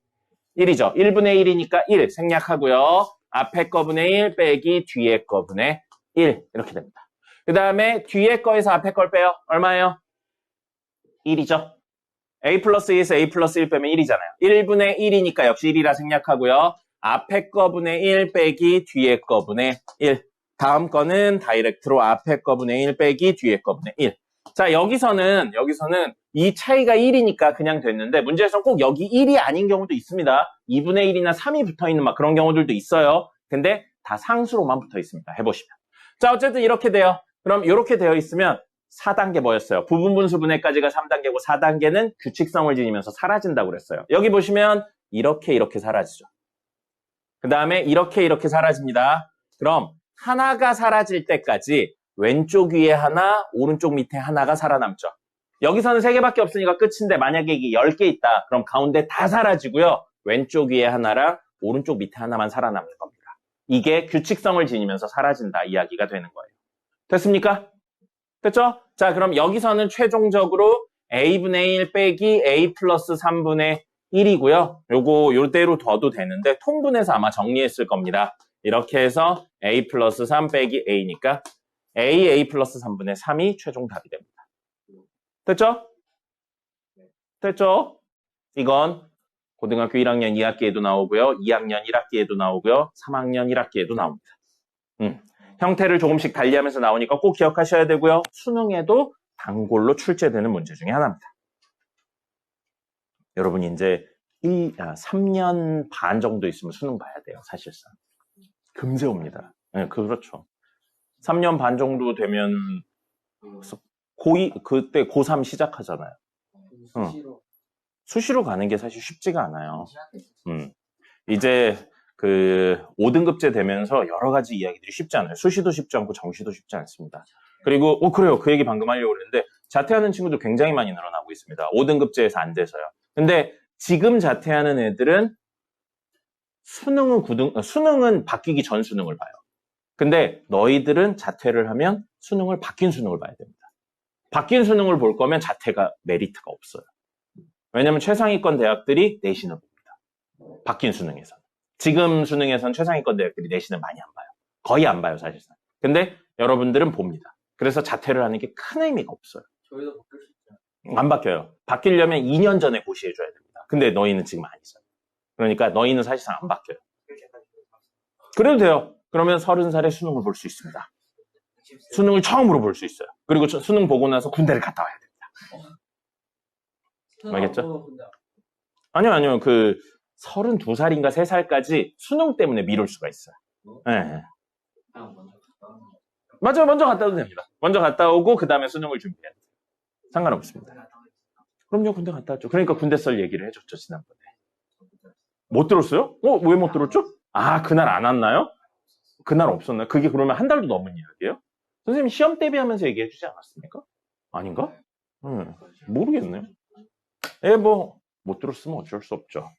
1이죠. 1분의 1이니까 1 생략하고요. 앞에 거분의 1 빼기 뒤에 거분의 1 이렇게 됩니다. 그 다음에 뒤에 거에서 앞에 걸 빼요. 얼마예요? 1이죠. A 플러스 2에서 A 플러스 1 빼면 1이잖아요. 1분의 1이니까 역시 1이라 생략하고요. 앞에 거분의 1 빼기 뒤에 거분의 1. 다음 거는 다이렉트로 앞에 거분의 1 빼기 뒤에 거분의 1. 자, 여기서는 이 차이가 1이니까 그냥 됐는데 문제에서 꼭 여기 1이 아닌 경우도 있습니다. 2분의 1이나 3이 붙어있는 막 그런 경우들도 있어요. 근데 다 상수로만 붙어 있습니다. 해보시면. 자, 어쨌든 이렇게 돼요. 그럼 이렇게 되어 있으면 4단계 뭐였어요? 부분분수 분해까지가 3단계고 4단계는 규칙성을 지니면서 사라진다고 그랬어요. 여기 보시면 이렇게 사라지죠. 그 다음에 이렇게 사라집니다. 그럼 하나가 사라질 때까지 왼쪽 위에 하나, 오른쪽 밑에 하나가 살아남죠. 여기서는 3개밖에 없으니까 끝인데 만약에 이게 10개 있다. 그럼 가운데 다 사라지고요. 왼쪽 위에 하나랑 오른쪽 밑에 하나만 살아남는 겁니다. 이게 규칙성을 지니면서 사라진다 이야기가 되는 거예요. 됐습니까? 됐죠? 자, 그럼 여기서는 최종적으로 a분의 1 빼기 a 플러스 3분의 1이고요. 요거 요대로 둬도 되는데 통분해서 아마 정리했을 겁니다. 이렇게 해서 a 플러스 3 빼기 a니까 a 플러스 3분의 3이 최종 답이 됩니다. 됐죠? 됐죠? 이건 고등학교 1학년 2학기에도 나오고요. 2학년 1학기에도 나오고요. 3학년 1학기에도 나옵니다. 형태를 조금씩 달리하면서 나오니까 꼭 기억하셔야 되고요. 수능에도 단골로 출제되는 문제 중에 하나입니다. 여러분이 이제 3년 반 정도 있으면 수능 봐야 돼요. 사실상. 금세 옵니다. 네, 그렇죠. 3년 반 정도 되면 고2, 그때 고3 시작하잖아요. 수시로 가는 게 사실 쉽지가 않아요. 이제 그 5등급제 되면서 여러 가지 이야기들이 쉽지 않아요. 수시도 쉽지 않고 정시도 쉽지 않습니다. 그리고 그래요. 그 얘기 방금 하려고 그랬는데 자퇴하는 친구도 굉장히 많이 늘어나고 있습니다. 5등급제에서 안 돼서요. 근데 지금 자퇴하는 애들은 수능은 바뀌기 전 수능을 봐요. 근데 너희들은 자퇴를 하면 수능을 바뀐 수능을 봐야 됩니다. 바뀐 수능을 볼 거면 자퇴가 메리트가 없어요. 왜냐면 최상위권 대학들이 내신을 봅니다. 바뀐 수능에서는. 지금 수능에서는 최상위권 대학들이 내신을 많이 안 봐요. 거의 안 봐요, 사실상. 근데 여러분들은 봅니다. 그래서 자퇴를 하는 게 큰 의미가 없어요. 저희도 바뀔 수 있죠. 안 바뀌어요. 바뀌려면 2년 전에 고시해줘야 됩니다. 근데 너희는 지금 아니죠. 그러니까 너희는 사실상 안 바뀌어요. 그래도 돼요. 그러면 30살에 수능을 볼 수 있습니다. 수능을 처음으로 볼 수 있어요. 그리고 수능 보고 나서 군대를 갔다 와야 됩니다. 알겠죠? 아니요. 32살인가 3살까지 수능 때문에 미룰 수가 있어요. 네. 맞아요. 먼저 갔다 오도 됩니다. 먼저 갔다 오고 그 다음에 수능을 준비해야 돼요. 상관없습니다. 그럼요. 군대 갔다 왔죠. 그러니까 군대 썰 얘기를 해줬죠. 지난번에. 못 들었어요? 왜 못 들었죠? 그날 안 왔나요? 그날 없었나요? 그게 그러면 한 달도 넘은 이야기예요? 선생님 시험 대비하면서 얘기해 주지 않았습니까? 아닌가? 모르겠네요. 못 들었으면 어쩔 수 없죠.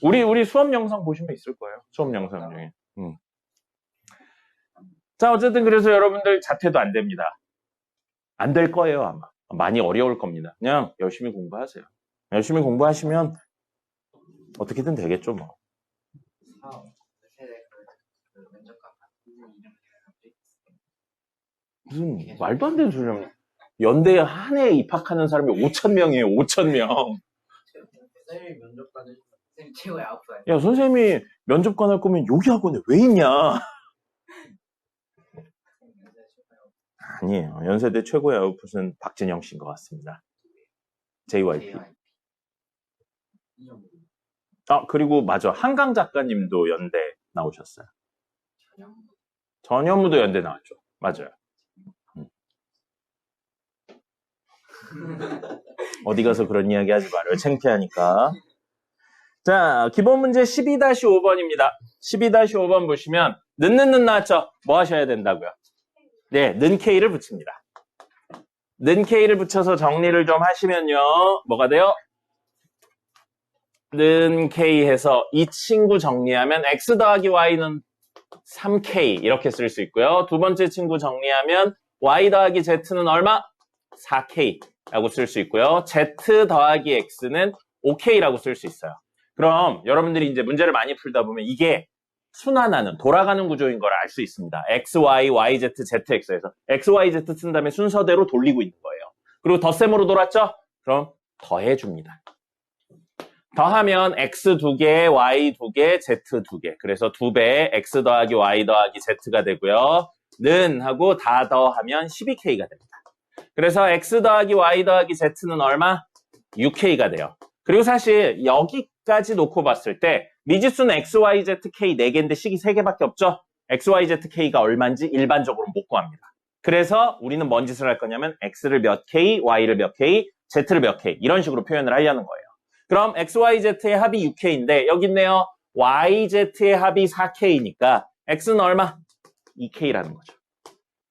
우리 수업 영상 보시면 있을 거예요. 수업 영상 중에. 자, 어쨌든 그래서 여러분들 자퇴도 안 됩니다. 안 될 거예요, 아마. 많이 어려울 겁니다. 그냥 열심히 공부하세요. 열심히 공부하시면 어떻게든 되겠죠, 뭐. 무슨 말도 안 되는 소리야. 연대에 한 해에 입학하는 사람이 5,000명이에요. 5,000명. 선생님이 면접관을 선생님 최고의 아웃사이더. 야, 선생님이 면접관 할 거면 여기 학원에 왜 있냐? 아니에요. 연세대 최고의 아웃풋은 박진영 씨인 것 같습니다. JYP. 그리고 맞아. 한강 작가님도 연대 나오셨어요. 전현무도 연대 나왔죠. 맞아요. 어디 가서 그런 이야기 하지 말아요. 창피하니까. 자, 기본 문제 12-5번입니다. 12-5번 보시면 는 나왔죠? 뭐 하셔야 된다고요? 네, 는 K를 붙입니다. 는 K를 붙여서 정리를 좀 하시면요. 뭐가 돼요? 는 K 해서 이 친구 정리하면 X 더하기 Y는 3K 이렇게 쓸 수 있고요. 두 번째 친구 정리하면 Y 더하기 Z는 얼마? 4K 라고 쓸 수 있고요. Z 더하기 X는 5K라고 쓸 수 있어요. 그럼 여러분들이 이제 문제를 많이 풀다 보면 이게 순환하는, 돌아가는 구조인 걸 알 수 있습니다. X, Y, Y, Z, ZX에서 X, Y, Z 쓴 다음에 순서대로 돌리고 있는 거예요. 그리고 덧셈으로 돌았죠? 그럼 더해줍니다. 더하면 x 2개, y 2개, z 2개. 그래서 2배 x 더하기 y 더하기 z가 되고요. 는 하고 다 더하면 12k가 됩니다. 그래서 x 더하기 y 더하기 z는 얼마? 6k가 돼요. 그리고 사실 여기까지 놓고 봤을 때 미지수는 x, y, z, k 4개인데 식이 3개밖에 없죠? x, y, z, k가 얼마인지 일반적으로 못 구합니다. 그래서 우리는 뭔 짓을 할 거냐면 x를 몇 k, y를 몇 k, z를 몇 k 이런 식으로 표현을 하려는 거예요. 그럼 x, y, z의 합이 6k인데 여기 있네요. y, z의 합이 4k니까 x는 얼마? 2k라는 거죠.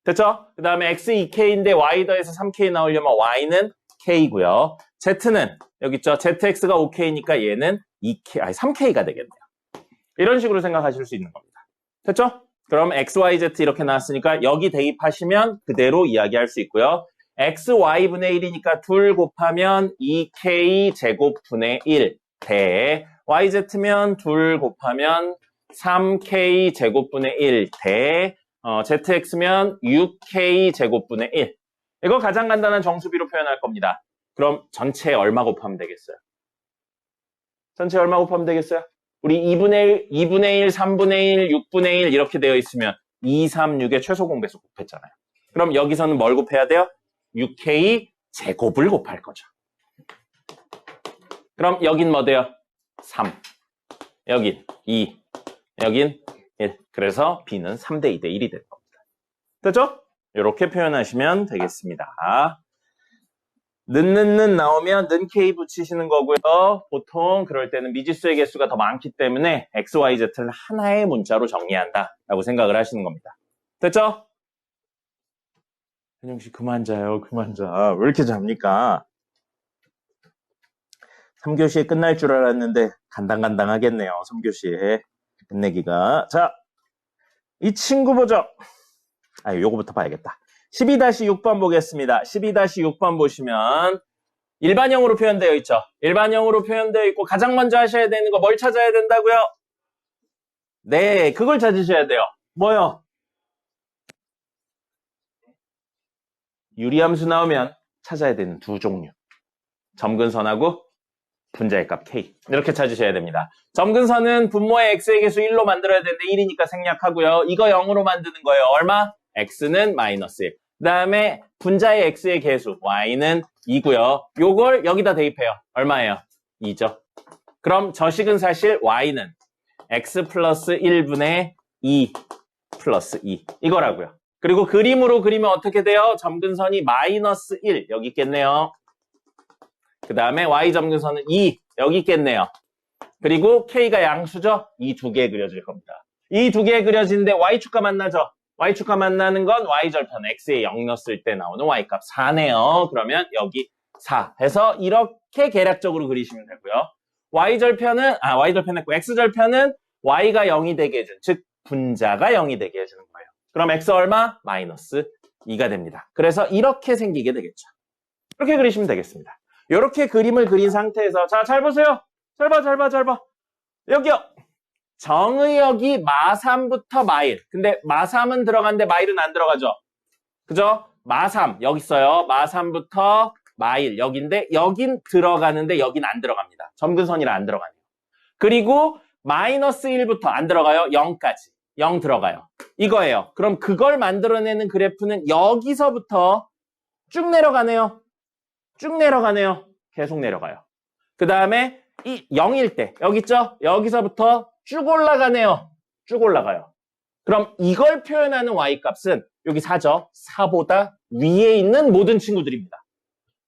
됐죠? 그 다음에 x 2k인데 y 더해서 3k 나오려면 y는 k고요. z는 여기 있죠? zx가 5k니까 얘는 3k가 되겠네요. 이런 식으로 생각하실 수 있는 겁니다. 됐죠? 그럼 x, y, z 이렇게 나왔으니까 여기 대입하시면 그대로 이야기할 수 있고요. x, y분의 1이니까 2 곱하면 2k 제곱분의 1 대 y, z면 2 곱하면 3k 제곱분의 1 대 zx면 6k 제곱분의 1. 이거 가장 간단한 정수비로 표현할 겁니다. 그럼 전체 얼마 곱하면 되겠어요? 전체 얼마 곱하면 되겠어요? 우리 2분의 1, 2분의 1, 3분의 1, 6분의 1 이렇게 되어 있으면 2, 3, 6의 최소 공배수 곱했잖아요. 그럼 여기서는 뭘 곱해야 돼요? 6k 제곱을 곱할 거죠. 그럼 여긴 뭐 돼요? 3, 여긴 2, 여긴 1. 그래서 b는 3대 2대 1이 될 겁니다. 됐죠? 이렇게 표현하시면 되겠습니다. 는 나오면 는 k 붙이시는 거고요. 보통 그럴 때는 미지수의 개수가 더 많기 때문에 x, y, z를 하나의 문자로 정리한다 라고 생각을 하시는 겁니다. 됐죠? 현영씨 그만 자요. 그만 자. 왜 이렇게 잡니까? 3교시에 끝날 줄 알았는데 간당간당하겠네요. 3교시에 끝내기가. 자, 이 친구 보죠. 요거부터 봐야겠다. 12-6번 보겠습니다. 12-6번 보시면 일반형으로 표현되어 있죠. 일반형으로 표현되어 있고 가장 먼저 하셔야 되는 거 뭘 찾아야 된다고요? 네, 그걸 찾으셔야 돼요. 뭐요? 유리함수 나오면 찾아야 되는 두 종류. 점근선하고 분자의 값 k. 이렇게 찾으셔야 됩니다. 점근선은 분모의 x의 개수 1로 만들어야 되는데 1이니까 생략하고요. 이거 0으로 만드는 거예요. 얼마? x는 마이너스 1. 그 다음에 분자의 x의 개수 y는 2고요. 요걸 여기다 대입해요. 얼마예요? 2죠. 그럼 저식은 사실 y는 x 플러스 1분의 2 플러스 2 이거라고요. 그리고 그림으로 그리면 어떻게 돼요? 점근선이 마이너스 1 여기 있겠네요. 그 다음에 y 점근선은 2 여기 있겠네요. 그리고 k가 양수죠? 이 두 개 그려질 겁니다. 이 두 개 그려지는데 y축과 만나죠? y축과 만나는 건 y절편 x에 0 넣었을 때 나오는 y값 4네요. 그러면 여기 4 해서 이렇게 계략적으로 그리시면 되고요. y절편은 했고 x절편은 y가 0이 되게 해준 즉 분자가 0이 되게 해주는 거예요. 그럼 x 얼마? 마이너스 2가 됩니다. 그래서 이렇게 생기게 되겠죠. 이렇게 그리시면 되겠습니다. 이렇게 그림을 그린 상태에서 자, 잘 보세요. 잘 봐. 여기요. 정의역이 마3부터 마일. 근데 마3은 들어가는데 마일은 안 들어가죠. 그죠? 마3 여기 있어요. 마3부터 마일 여기인데 여긴 들어가는데 여긴 안 들어갑니다. 점근선이라 안 들어가네요. 그리고 마이너스 1부터 안 들어가요. 0까지. 0 들어가요. 이거예요. 그럼 그걸 만들어내는 그래프는 여기서부터 쭉 내려가네요. 계속 내려가요. 그 다음에 이 0일 때 여기 있죠? 여기서부터 쭉 올라가네요. 쭉 올라가요. 그럼 이걸 표현하는 y값은 여기 4죠? 4보다 위에 있는 모든 친구들입니다.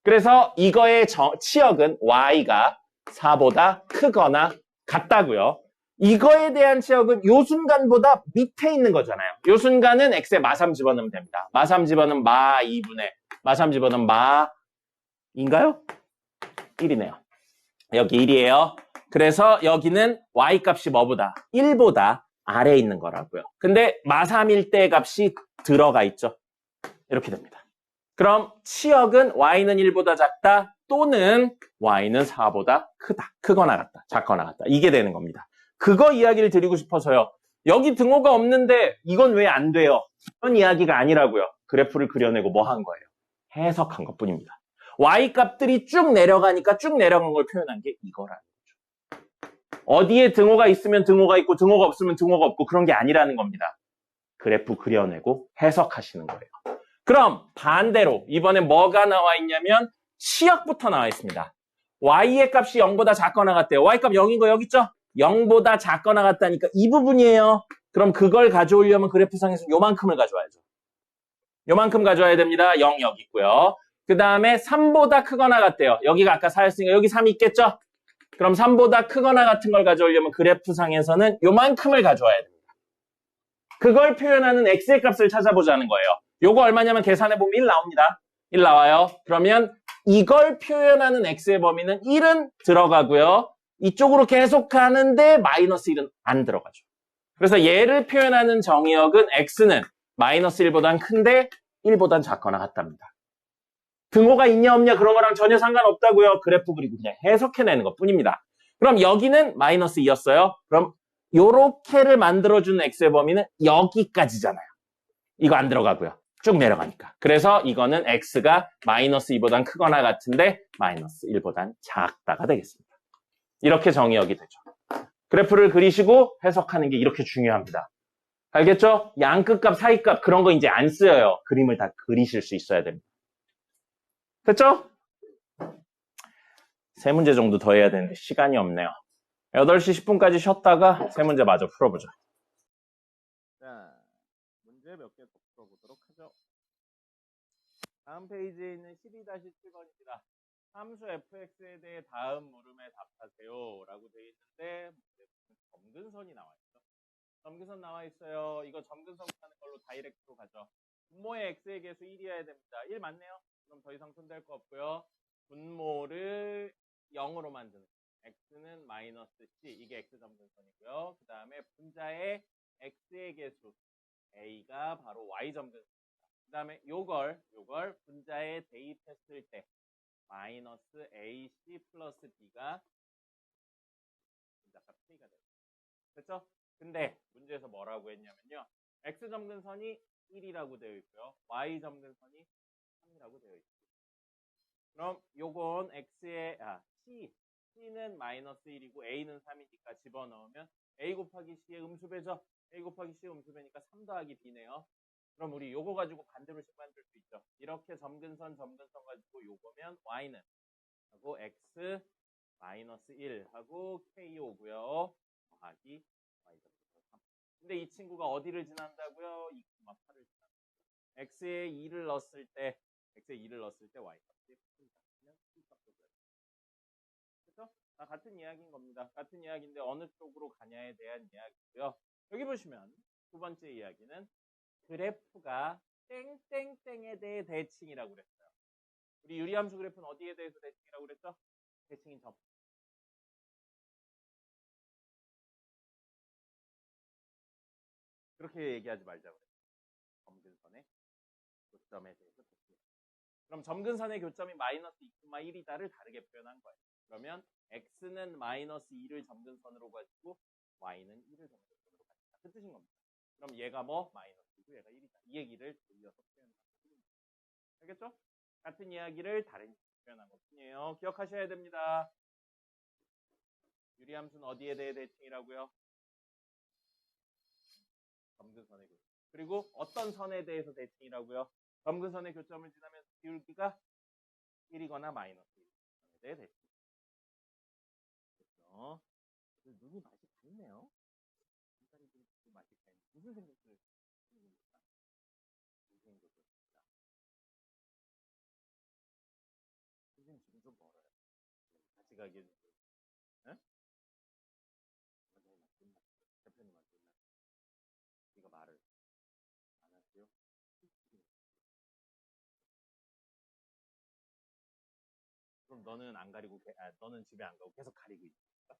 그래서 이거의 치역은 y가 4보다 크거나 같다고요. 이거에 대한 치역은 요 순간보다 밑에 있는 거잖아요. 요 순간은 x에 마3 집어넣으면 됩니다. 마3 집어넣으면 마3 집어넣으면 마인가요? 1이네요. 여기 1이에요. 그래서 여기는 y값이 뭐보다? 1보다 아래에 있는 거라고요. 근데 마3일 때 값이 들어가 있죠. 이렇게 됩니다. 그럼 치역은 y는 1보다 작다 또는 y는 4보다 크다. 크거나 같다. 작거나 같다. 이게 되는 겁니다. 그거 이야기를 드리고 싶어서요. 여기 등호가 없는데 이건 왜 안 돼요? 그런 이야기가 아니라고요. 그래프를 그려내고 뭐 한 거예요? 해석한 것뿐입니다. y값들이 쭉 내려가니까 쭉 내려간 걸 표현한 게 이거라는 거죠. 어디에 등호가 있으면 등호가 있고 등호가 없으면 등호가 없고 그런 게 아니라는 겁니다. 그래프 그려내고 해석하시는 거예요. 그럼 반대로 이번엔 뭐가 나와 있냐면 시역부터 나와 있습니다. y의 값이 0보다 작거나 같대요. y값 0인 거 여기 있죠? 0보다 작거나 같다니까 이 부분이에요. 그럼 그걸 가져오려면 그래프상에서 요만큼을 가져와야죠. 요만큼 가져와야 됩니다. 0 여기 있고요. 그 다음에 3보다 크거나 같대요. 여기가 아까 4였으니까 여기 3이 있겠죠? 그럼 3보다 크거나 같은 걸 가져오려면 그래프상에서는 요만큼을 가져와야 됩니다. 그걸 표현하는 x의 값을 찾아보자는 거예요. 요거 얼마냐면 계산해보면 1 나옵니다. 1 나와요. 그러면 이걸 표현하는 x의 범위는 1은 들어가고요. 이쪽으로 계속 가는데 마이너스 1은 안 들어가죠. 그래서 얘를 표현하는 정의역은 x는 마이너스 1보단 큰데 1보단 작거나 같답니다. 등호가 있냐 없냐 그런 거랑 전혀 상관없다고요. 그래프 그리고 그냥 해석해내는 것 뿐입니다. 그럼 여기는 마이너스 2였어요. 그럼 요렇게를 만들어주는 x의 범위는 여기까지잖아요. 이거 안 들어가고요. 쭉 내려가니까. 그래서 이거는 x가 마이너스 2보단 크거나 같은데 마이너스 1보단 작다가 되겠습니다. 이렇게 정의역이 되죠. 그래프를 그리시고 해석하는 게 이렇게 중요합니다. 알겠죠? 양끝값, 사이값 그런 거 이제 안 쓰여요. 그림을 다 그리실 수 있어야 됩니다. 됐죠? 세 문제 정도 더 해야 되는데 시간이 없네요. 8시 10분까지 쉬었다가 세 문제 마저 풀어보죠. 자, 문제 몇 개 더 풀어보도록 하죠. 다음 페이지에 있는 12-7번입니다. 함수 fx에 대해 다음 물음에 답하세요 라고 되어 있는데 점근선이 나와 있죠. 점근선 나와 있어요. 이거 점근선 하는 걸로 다이렉트로 가죠. 분모의 x의 개수 1이어야 됩니다. 1 맞네요. 그럼 더 이상 손댈 거 없고요. 분모를 0으로 만드는 x는 마이너스 c 이게 x 점근선이고요. 그 다음에 분자의 x의 개수 a가 바로 y 점근선입니다. 그 다음에 요걸 분자에 대입했을 때 마이너스 ac 플러스 b가 분자값 k가 돼요. 됐죠? 근데 문제에서 뭐라고 했냐면요. x 점근선이 1이라고 되어 있고요. y 점근선이 3이라고 되어 있습니다. 그럼 요건 x의 c는 마이너스 1이고 a는 3이니까 집어넣으면 a 곱하기 c의 음수배죠. a 곱하기 c의 음수배니까 3 더하기 b네요. 그럼 우리 요거 가지고 반대로씩 만들 수 있죠. 이렇게 점근선 가지고 요거면 y는 하고 x 마이너스 1 하고 k 오고요. 더하기 y 점근선 3. 근데 이 친구가 어디를 지난다고요? 2,8을 지난다. x에 2를 넣었을 때 y 값이 그렇죠? 같은 이야기인 겁니다. 같은 이야기인데 어느 쪽으로 가냐에 대한 이야기고요. 여기 보시면 두 번째 이야기는 그래프가 땡땡땡에 대해 대칭이라고 그랬어요. 우리 유리함수 그래프는 어디에 대해서 대칭이라고 그랬죠? 대칭인 점. 그렇게 얘기하지 말자고 그랬어요. 점근선의 교점에 대해서 대칭. 그럼 점근선의 교점이 마이너스 2,1이다를 다르게 표현한 거예요. 그러면 x는 마이너스 2를 점근선으로 가지고 y는 1을 점근선으로 가진다. 그 뜻인 겁니다. 그럼 얘가 뭐? 마이너스 2고 얘가 1이다. 이 얘기를 돌려서 표현한 겁니다. 알겠죠? 같은 이야기를 다른 식으로 표현한 것 뿐이에요. 기억하셔야 됩니다. 유리함수는 어디에 대해 대칭이라고요? 점근선의 교점. 그리고 어떤 선에 대해서 대칭이라고요? 점근선의 교점을 지나면 기울기가 1이거나 마이너스 1에 대해 대칭. 그렇죠? 눈이 맛이 갔네요. 맛이 가 무슨 생각을 하는 겁니까? 선생님 좋습니다. 선생님 지금 좀 멀어요. 같이 가기 해주세요. 네? 대표님한테 네가 말을 안 하세요? 그럼 너는 안 가리고 너는 집에 안 가고 계속 가리고 있을까?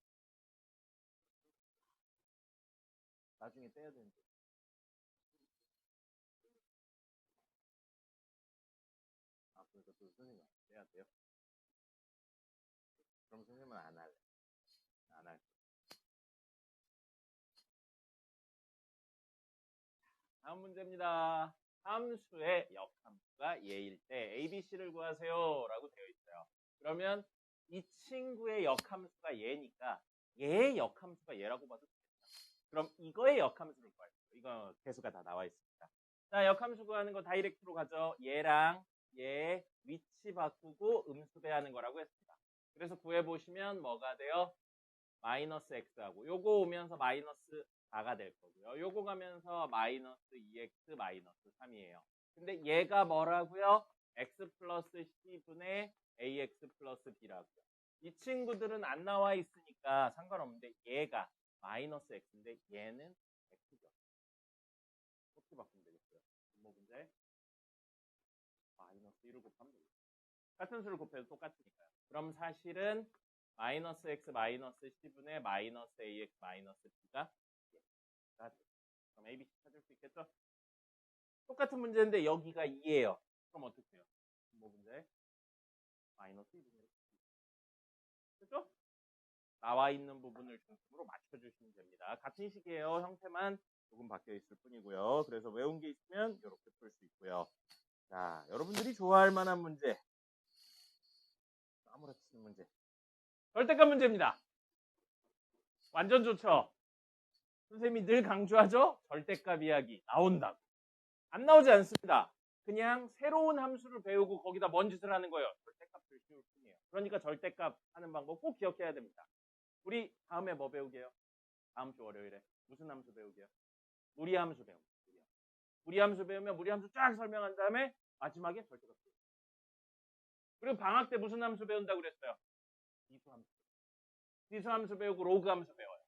나중에 떼야 되는데. 그러니까 또 선생님 떼야 돼요? 그럼 선생님은 안 할래. 안 할. 다음 문제입니다. 함수의 역함수가 얘일 때 ABC를 구하세요 라고 되어 있어요. 그러면 이 친구의 역함수가 얘니까 얘의 역함수가 얘라고 봐도 되겠다. 그럼 이거의 역함수를 구할 거예요. 이거 개수가 다 나와 있습니다. 자, 역함수 구하는 거 다이렉트로 가죠. 얘랑 얘 위치 바꾸고 음수배하는 거라고 했습니다. 그래서 구해보시면 뭐가 돼요? 마이너스 x하고 요거 오면서 마이너스 4가 될 거고요. 요거 가면서 마이너스 2x 마이너스 3이에요. 근데 얘가 뭐라고요? x 플러스 c분의 ax 플러스 b라고요. 이 친구들은 안 나와 있으니까 상관없는데 얘가 마이너스 x인데 얘는 x죠. 어떻게 바꾸면 되겠어요? 뭐 문제? 마이너스 1을 곱하면 되겠죠. 같은 수를 곱해도 똑같으니까요. 그럼 사실은 마이너스 x 마이너스 c분의 마이너스 ax 마이너스 b가 얘가 돼요. 그럼 abc 찾을 수 있겠죠? 똑같은 문제인데 여기가 2예요. 그럼 어떻게 해요? 뭐 문제? 마이너스 2분의 1. 그렇죠? 나와 있는 부분을 중심으로 맞춰주시면 됩니다. 같은 식이에요. 형태만 조금 바뀌어 있을 뿐이고요. 그래서 외운 게 있으면 이렇게 풀 수 있고요. 자, 여러분들이 좋아할 만한 문제. 아무렇지는 문제. 절대값 문제입니다. 완전 좋죠? 선생님이 늘 강조하죠? 절대값 이야기 나온다고. 안 나오지 않습니다. 그냥 새로운 함수를 배우고 거기다 뭔 짓을 하는 거예요? 절대값을 씌울 뿐이에요. 그러니까 절대값 하는 방법 꼭 기억해야 됩니다. 우리 다음에 뭐 배우게요? 다음 주 월요일에 무슨 함수 배우게요? 무리함수 배웁니다. 무리함수 배우면 무리함수 쫙 설명한 다음에 마지막에 절대값 배워요. 그리고 방학 때 무슨 함수 배운다고 그랬어요? 지수함수. 지수함수 배우고 로그함수 배워요.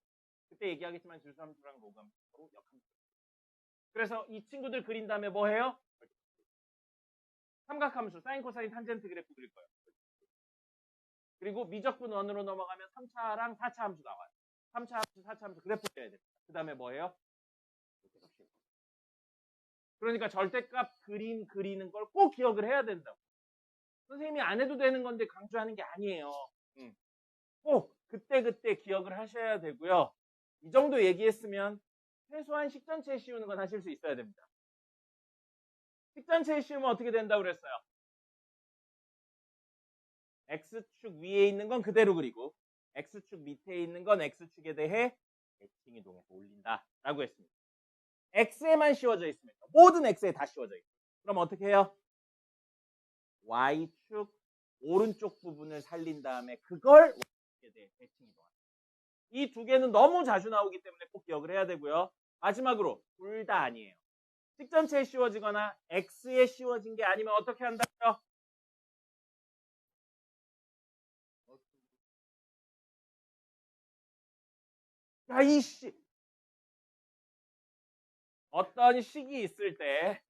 그때 얘기하겠지만 지수함수랑 로그함수로 역함수. 그래서 이 친구들 그린 다음에 뭐 해요? 삼각함수, 사인, 코사인, 탄젠트 그래프 그릴 거예요. 그리고 미적분 원으로 넘어가면 3차랑 4차 함수 나와요. 3차 함수, 4차 함수 그래프 그려야 됩니다. 그 다음에 뭐 해요? 그러니까 절대값 그리는 걸 꼭 기억을 해야 된다고. 선생님이 안 해도 되는 건데 강조하는 게 아니에요. 꼭 그때 기억을 하셔야 되고요. 이 정도 얘기했으면 최소한 식전체에 씌우는 건 하실 수 있어야 됩니다. 식전체에 씌우면 어떻게 된다고 그랬어요? X축 위에 있는 건 그대로 그리고 X축 밑에 있는 건 X축에 대해 대칭 이동해서 올린다 라고 했습니다. X에만 씌워져 있으면 모든 X에 다 씌워져 있어요. 그럼 어떻게 해요? Y축 오른쪽 부분을 살린 다음에 그걸 Y축에 대해 대칭 이동합니다. 이 두 개는 너무 자주 나오기 때문에 꼭 기억을 해야 되고요. 마지막으로 둘 다 아니에요. 식전체에 씌워지거나 X에 씌워진 게 아니면 어떻게 한다고요? 야, 이씨. 어떤 식이 있을 때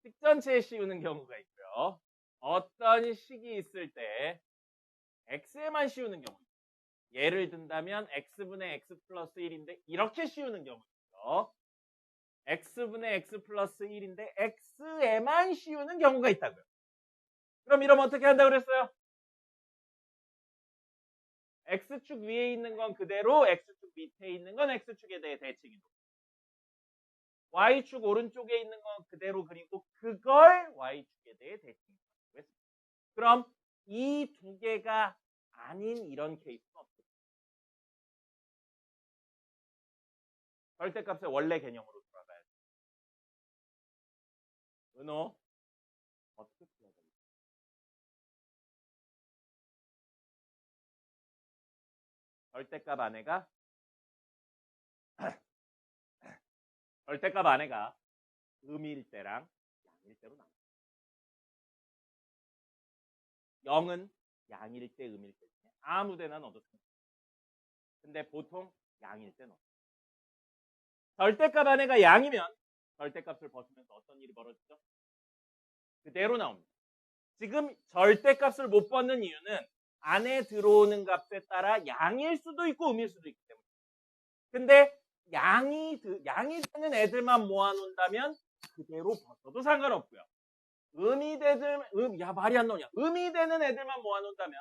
식전체에 씌우는 경우가 있고요. 어떤 식이 있을 때 X에만 씌우는 경우. 예를 든다면 X분의 X 플러스 1인데 이렇게 씌우는 경우 있죠. X분의 X 플러스 1인데 X에만 씌우는 경우가 있다고요. 그럼 이러면 어떻게 한다고 그랬어요? X축 위에 있는 건 그대로 X축 밑에 있는 건 X축에 대해 대칭이동. Y축 오른쪽에 있는 건 그대로 그리고 그걸 Y축에 대해 대칭이동. 그럼 이 두 개가 아닌 이런 케이스는 없어요. 절대값의 원래 개념으로 돌아가야 돼요. 은호 어떻게 풀어야 돼요? 절대값 안에가 절대값 안에가 음일 때랑 양일 때로 나와요. 0은 양일 때, 음일 때 아무 데나 넣어도 됩니다. 근데 보통 양일 때 넣어요. 절대값 안에가 양이면 절대값을 벗으면서 어떤 일이 벌어지죠? 그대로 나옵니다. 지금 절대값을 못 벗는 이유는 안에 들어오는 값에 따라 양일 수도 있고 음일 수도 있기 때문에. 근데 양이 되는 애들만 모아놓는다면 그대로 벗어도 상관없고요. 말이 안 나오냐. 음이 되는 애들만 모아놓는다면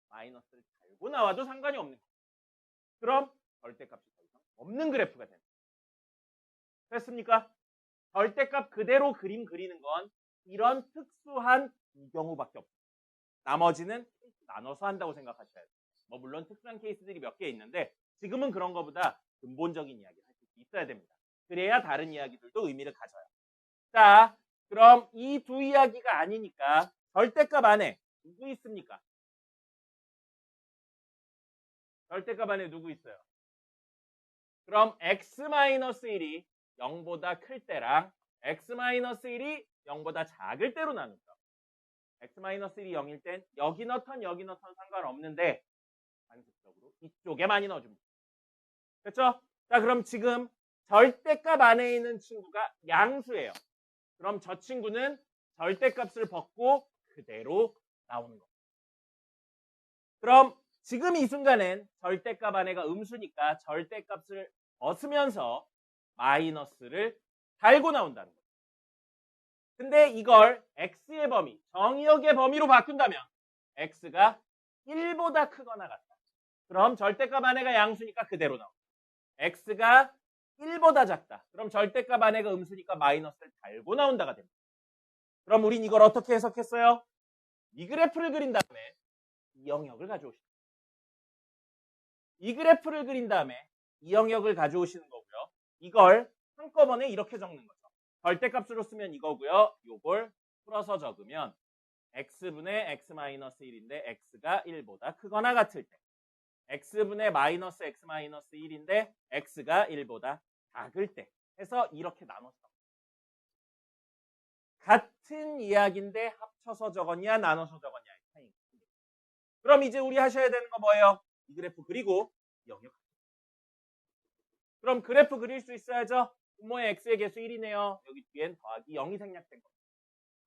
마이너스를 달고 나와도 상관이 없는 거예요. 그럼 절대값이 더 이상 없는 그래프가 됩니다. 됐습니까? 절대값 그대로 그림 그리는 건 이런 특수한 이 경우밖에 없어요. 나머지는 나눠서 한다고 생각하셔야 돼요. 뭐 물론 특수한 케이스들이 몇 개 있는데 지금은 그런 거보다 근본적인 이야기를 할 수 있어야 됩니다. 그래야 다른 이야기들도 의미를 가져요. 자, 그럼 이 두 이야기가 아니니까 절대값 안에 누구 있습니까? 절대값 안에 누구 있어요? 그럼 x-1이 0보다 클 때랑 x-1이 0보다 작을 때로 나누죠. x-1이 0일 땐 여기 넣던 상관없는데 관습적으로 이쪽에 많이 넣어줍니다. 됐죠? 자, 그럼 지금 절대값 안에 있는 친구가 양수예요. 그럼 저 친구는 절대값을 벗고 그대로 나오는 겁니다. 그럼 지금 이 순간엔 절대값 안에가 음수니까 절대값을 벗으면서 마이너스를 달고 나온다는 거예요. 근데 이걸 x의 범위, 정의역의 범위로 바꾼다면 x가 1보다 크거나 같다. 그럼 절대값 안에가 양수니까 그대로 나옵니다. x가 1보다 작다. 그럼 절대값 안에가 음수니까 마이너스를 달고 나온다가 됩니다. 그럼 우린 이걸 어떻게 해석했어요? 이 그래프를 그린 다음에 이 영역을 가져오시는 거예요. 이 그래프를 그린 다음에 이 영역을 가져오시는 거고요. 이걸 한꺼번에 이렇게 적는 거죠. 절대값으로 쓰면 이거고요. 요걸 풀어서 적으면 x분의 x-1인데 x가 1보다 크거나 같을 때 x분의 마이너스 x-1인데 x가 1보다 작을 때 해서 이렇게 나눴어. 같은 이야기인데 합쳐서 적었냐 나눠서 적었냐의 차이입니다. 그럼 이제 우리 하셔야 되는 거 뭐예요? 이 그래프 그리고 영역. 그럼 그래프 그릴 수 있어야죠. 분모의 x의 개수 1이네요. 여기 뒤엔 더하기 0이 생략된 겁니다.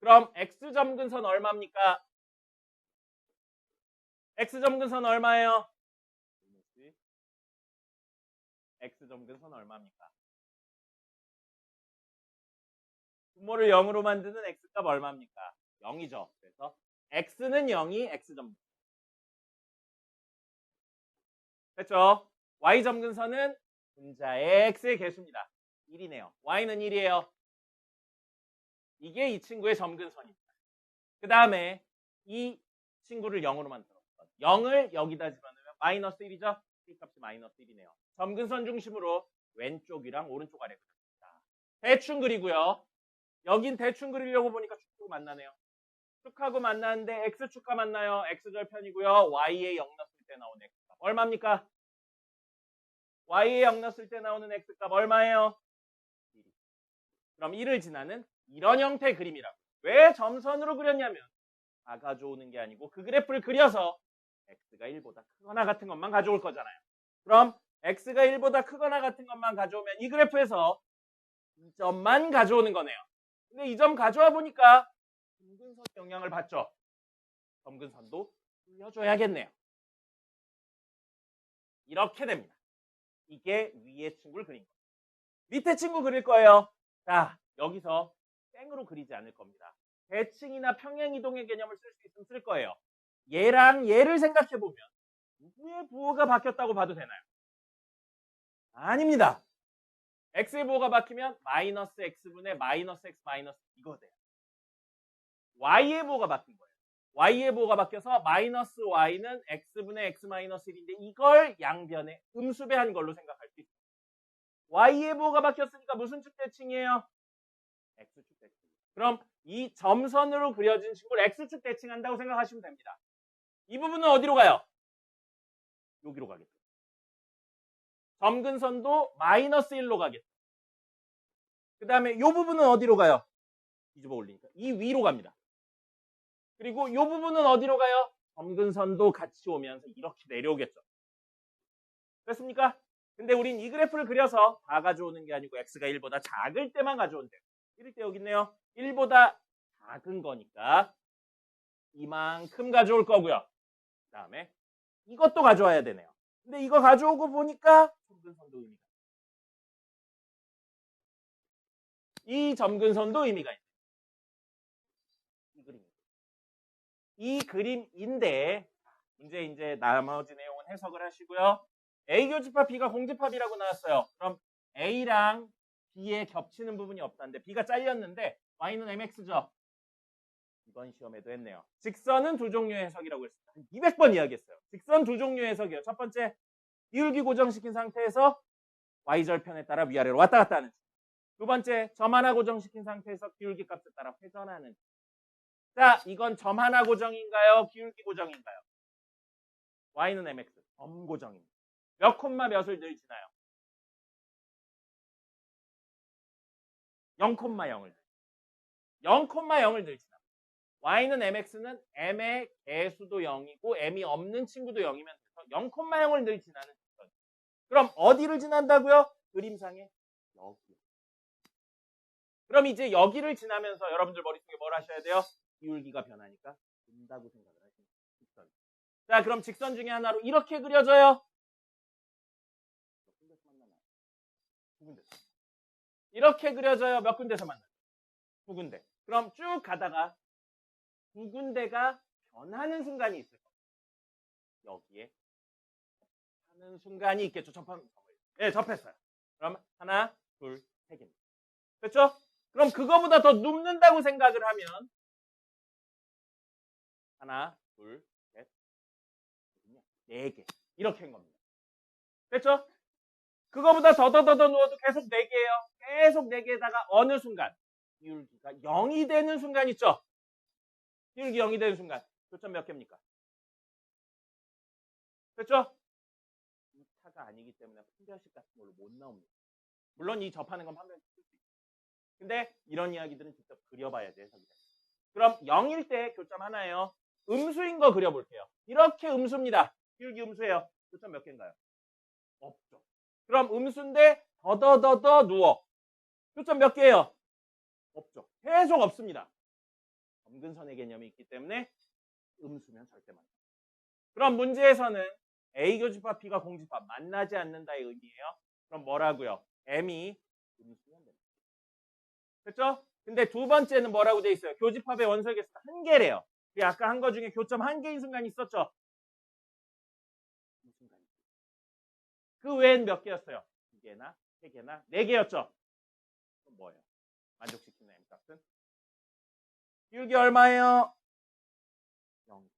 그럼 x점근선 얼마입니까? x점근선 얼마예요? x점근선 얼마입니까? 분모를 0으로 만드는 x값 얼마입니까? 0이죠. 그래서 x는 0이 x점근선. 됐죠? y점근선은 분자의 x의 개수입니다. 1이네요. y는 1이에요. 이게 이 친구의 점근선입니다. 그 다음에 이 친구를 0으로 만들었어. 0을 여기다 집어넣으면 마이너스 1이죠? 이 값이 마이너스 1이네요. 점근선 중심으로 왼쪽이랑 오른쪽 아래 그립니다. 대충 그리고요. 여긴 대충 그리려고 보니까 축하고 만나네요. 축하고 만나는데 x축과 만나요. x절편이고요. y에 0 넣었을 때 나오는 x값 얼마입니까? y에 0 넣었을 때 나오는 x값 얼마예요? 1. 그럼 1을 지나는 이런 형태의 그림이라고. 왜 점선으로 그렸냐면 다 가져오는 게 아니고 그 그래프를 그려서 x가 1보다 크거나 같은 것만 가져올 거잖아요. 그럼 x가 1보다 크거나 같은 것만 가져오면 이 그래프에서 이 점만 가져오는 거네요. 근데 이 점 가져와 보니까 점근선 영향을 받죠. 점근선도 그려줘야겠네요. 이렇게 됩니다. 이게 위에 친구를 그린 거예요. 밑에 친구 그릴 거예요. 자, 여기서 땡으로 그리지 않을 겁니다. 대칭이나 평행이동의 개념을 쓸 수 있으면 쓸 거예요. 얘랑 얘를 생각해보면 누구의 부호가 바뀌었다고 봐도 되나요? 아닙니다. x의 부호가 바뀌면 마이너스 x분의 마이너스 x 마이너스 이거 돼요. y의 부호가 바뀐 거예요. y의 부호가 바뀌어서 마이너스 y는 x분의 x 마이너스 1인데 이걸 양변에 음수배한 걸로 생각할 수 있어요. y의 부호가 바뀌었으니까 무슨 축 대칭이에요? x축 대칭. 그럼 이 점선으로 그려진 친구를 x축 대칭한다고 생각하시면 됩니다. 이 부분은 어디로 가요? 여기로 가겠죠. 점근선도 마이너스 1로 가겠죠. 그 다음에 이 부분은 어디로 가요? 뒤집어 올리니까 이 위로 갑니다. 그리고 이 부분은 어디로 가요? 점근선도 같이 오면서 이렇게 내려오겠죠. 됐습니까? 근데 우린 이 그래프를 그려서 다 가져오는 게 아니고 x가 1보다 작을 때만 가져온대요. 이럴 때 여기 있네요. 1보다 작은 거니까 이만큼 가져올 거고요. 그 다음에 이것도 가져와야 되네요. 근데 이거 가져오고 보니까 점근선도 의미가 있어요. 이 점근선도 의미가 있어요. 이 그림. 이 그림인데 이제 나머지 내용은 해석을 하시고요. A 교집합, B가 공집합이라고 나왔어요. 그럼 A랑 B에 겹치는 부분이 없다는데 B가 잘렸는데 Y는 MX죠. 이번 시험에도 했네요. 직선은 두 종류의 해석이라고 했습니다. 200번 이야기했어요. 직선 두 종류의 해석이요. 첫 번째, 기울기 고정시킨 상태에서 y절편에 따라 위아래로 왔다 갔다 하는. 두 번째, 점 하나 고정시킨 상태에서 기울기 값에 따라 회전하는. 자, 이건 점 하나 고정인가요? 기울기 고정인가요? y는 mx, 점 고정입니다. 몇 콤마 몇을 늘 지나요? 0,0을 0,0을 늘 지나. y는 mx는 m의 개수도 0이고 m이 없는 친구도 0이면 돼서 0,0을 늘 지나는 직선. 그럼 어디를 지난다고요? 그림상에 여기. 그럼 이제 여기를 지나면서 여러분들 머릿속에 뭘 하셔야 돼요? 기울기가 변하니까 돈다고 생각을 하시면 직선. 자, 그럼 직선 중에 하나로 이렇게 그려져요. 두 군데서. 이렇게 그려져요. 몇 군데서 만나요? 두 군데. 그럼 쭉 가다가 두 군데가 변하는 순간이 있을 거예요. 여기에 접하는 순간이 있겠죠. 네, 접했어요. 그럼 하나, 둘, 세 개입니다. 됐죠? 그럼 그거보다 더 눕는다고 생각을 하면 하나, 둘, 셋, 네 개. 이렇게 한 겁니다. 됐죠? 그거보다 더 누워도 계속 4개예요. 계속 4개에다가 어느 순간 기울기가 0이 되는 순간 있죠? 기울기 0이 되는 순간 교점 몇 개입니까? 됐죠? 2차가 아니기 때문에 판별식 같은 걸로 못 나옵니다. 물론 이 접하는 건 판별식 쓸 수 있어요. 근데 이런 이야기들은 직접 그려봐야지 해석이 돼요. 그럼 0일 때 교점 하나예요. 음수인 거 그려볼게요. 이렇게 음수입니다. 기울기 음수예요. 교점 몇 개인가요? 없죠. 그럼 음수인데 더 누워. 교점 몇 개예요? 없죠. 계속 없습니다. 점근선의 개념이 있기 때문에 음수면 절대 맞다. 그럼 문제에서는 A 교집합, B가 공집합 만나지 않는다의 의미예요. 그럼 뭐라고요? M이 음수면 됩니다. 됐죠? 근데 두 번째는 뭐라고 돼 있어요? 교집합의 원소의 개수가 1개래요. 아까 한 거 중에 교점 1개인 순간이 있었죠? 그 외엔 몇 개였어요? 2개나 3개나 4개였죠? 그럼 뭐예요? 만족시키는 m값은? 기울기 얼마예요? 0.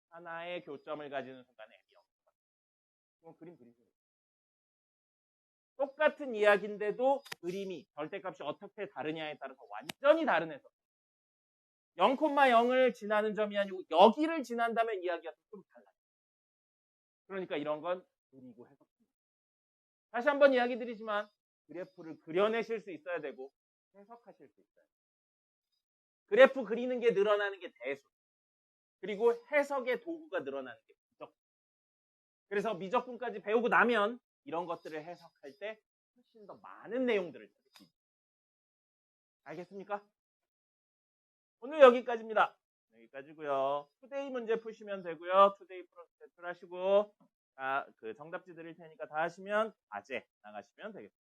하나의 교점을 가지는 순간에 m이 0. 이건 그림 그리세요. 똑같은 이야기인데도 그림이 절대값이 어떻게 다르냐에 따라서 완전히 다른 해석. 0,0을 지나는 점이 아니고 여기를 지난다면 이야기가 좀 달라요. 그러니까 이런 건 그리고 해석합니다. 다시 한번 이야기 드리지만 그래프를 그려내실 수 있어야 되고 해석하실 수 있어요. 그래프 그리는 게 늘어나는 게 대수. 그리고 해석의 도구가 늘어나는 게 미적분. 그래서 미적분까지 배우고 나면 이런 것들을 해석할 때 훨씬 더 많은 내용들을 찾습니다. 알겠습니까? 오늘 여기까지입니다. 여기까지고요. 투데이 문제 푸시면 되고요. 투데이 프로젝트 하시고 그 정답지 드릴 테니까 다 하시면 과제 나가시면 되겠습니다.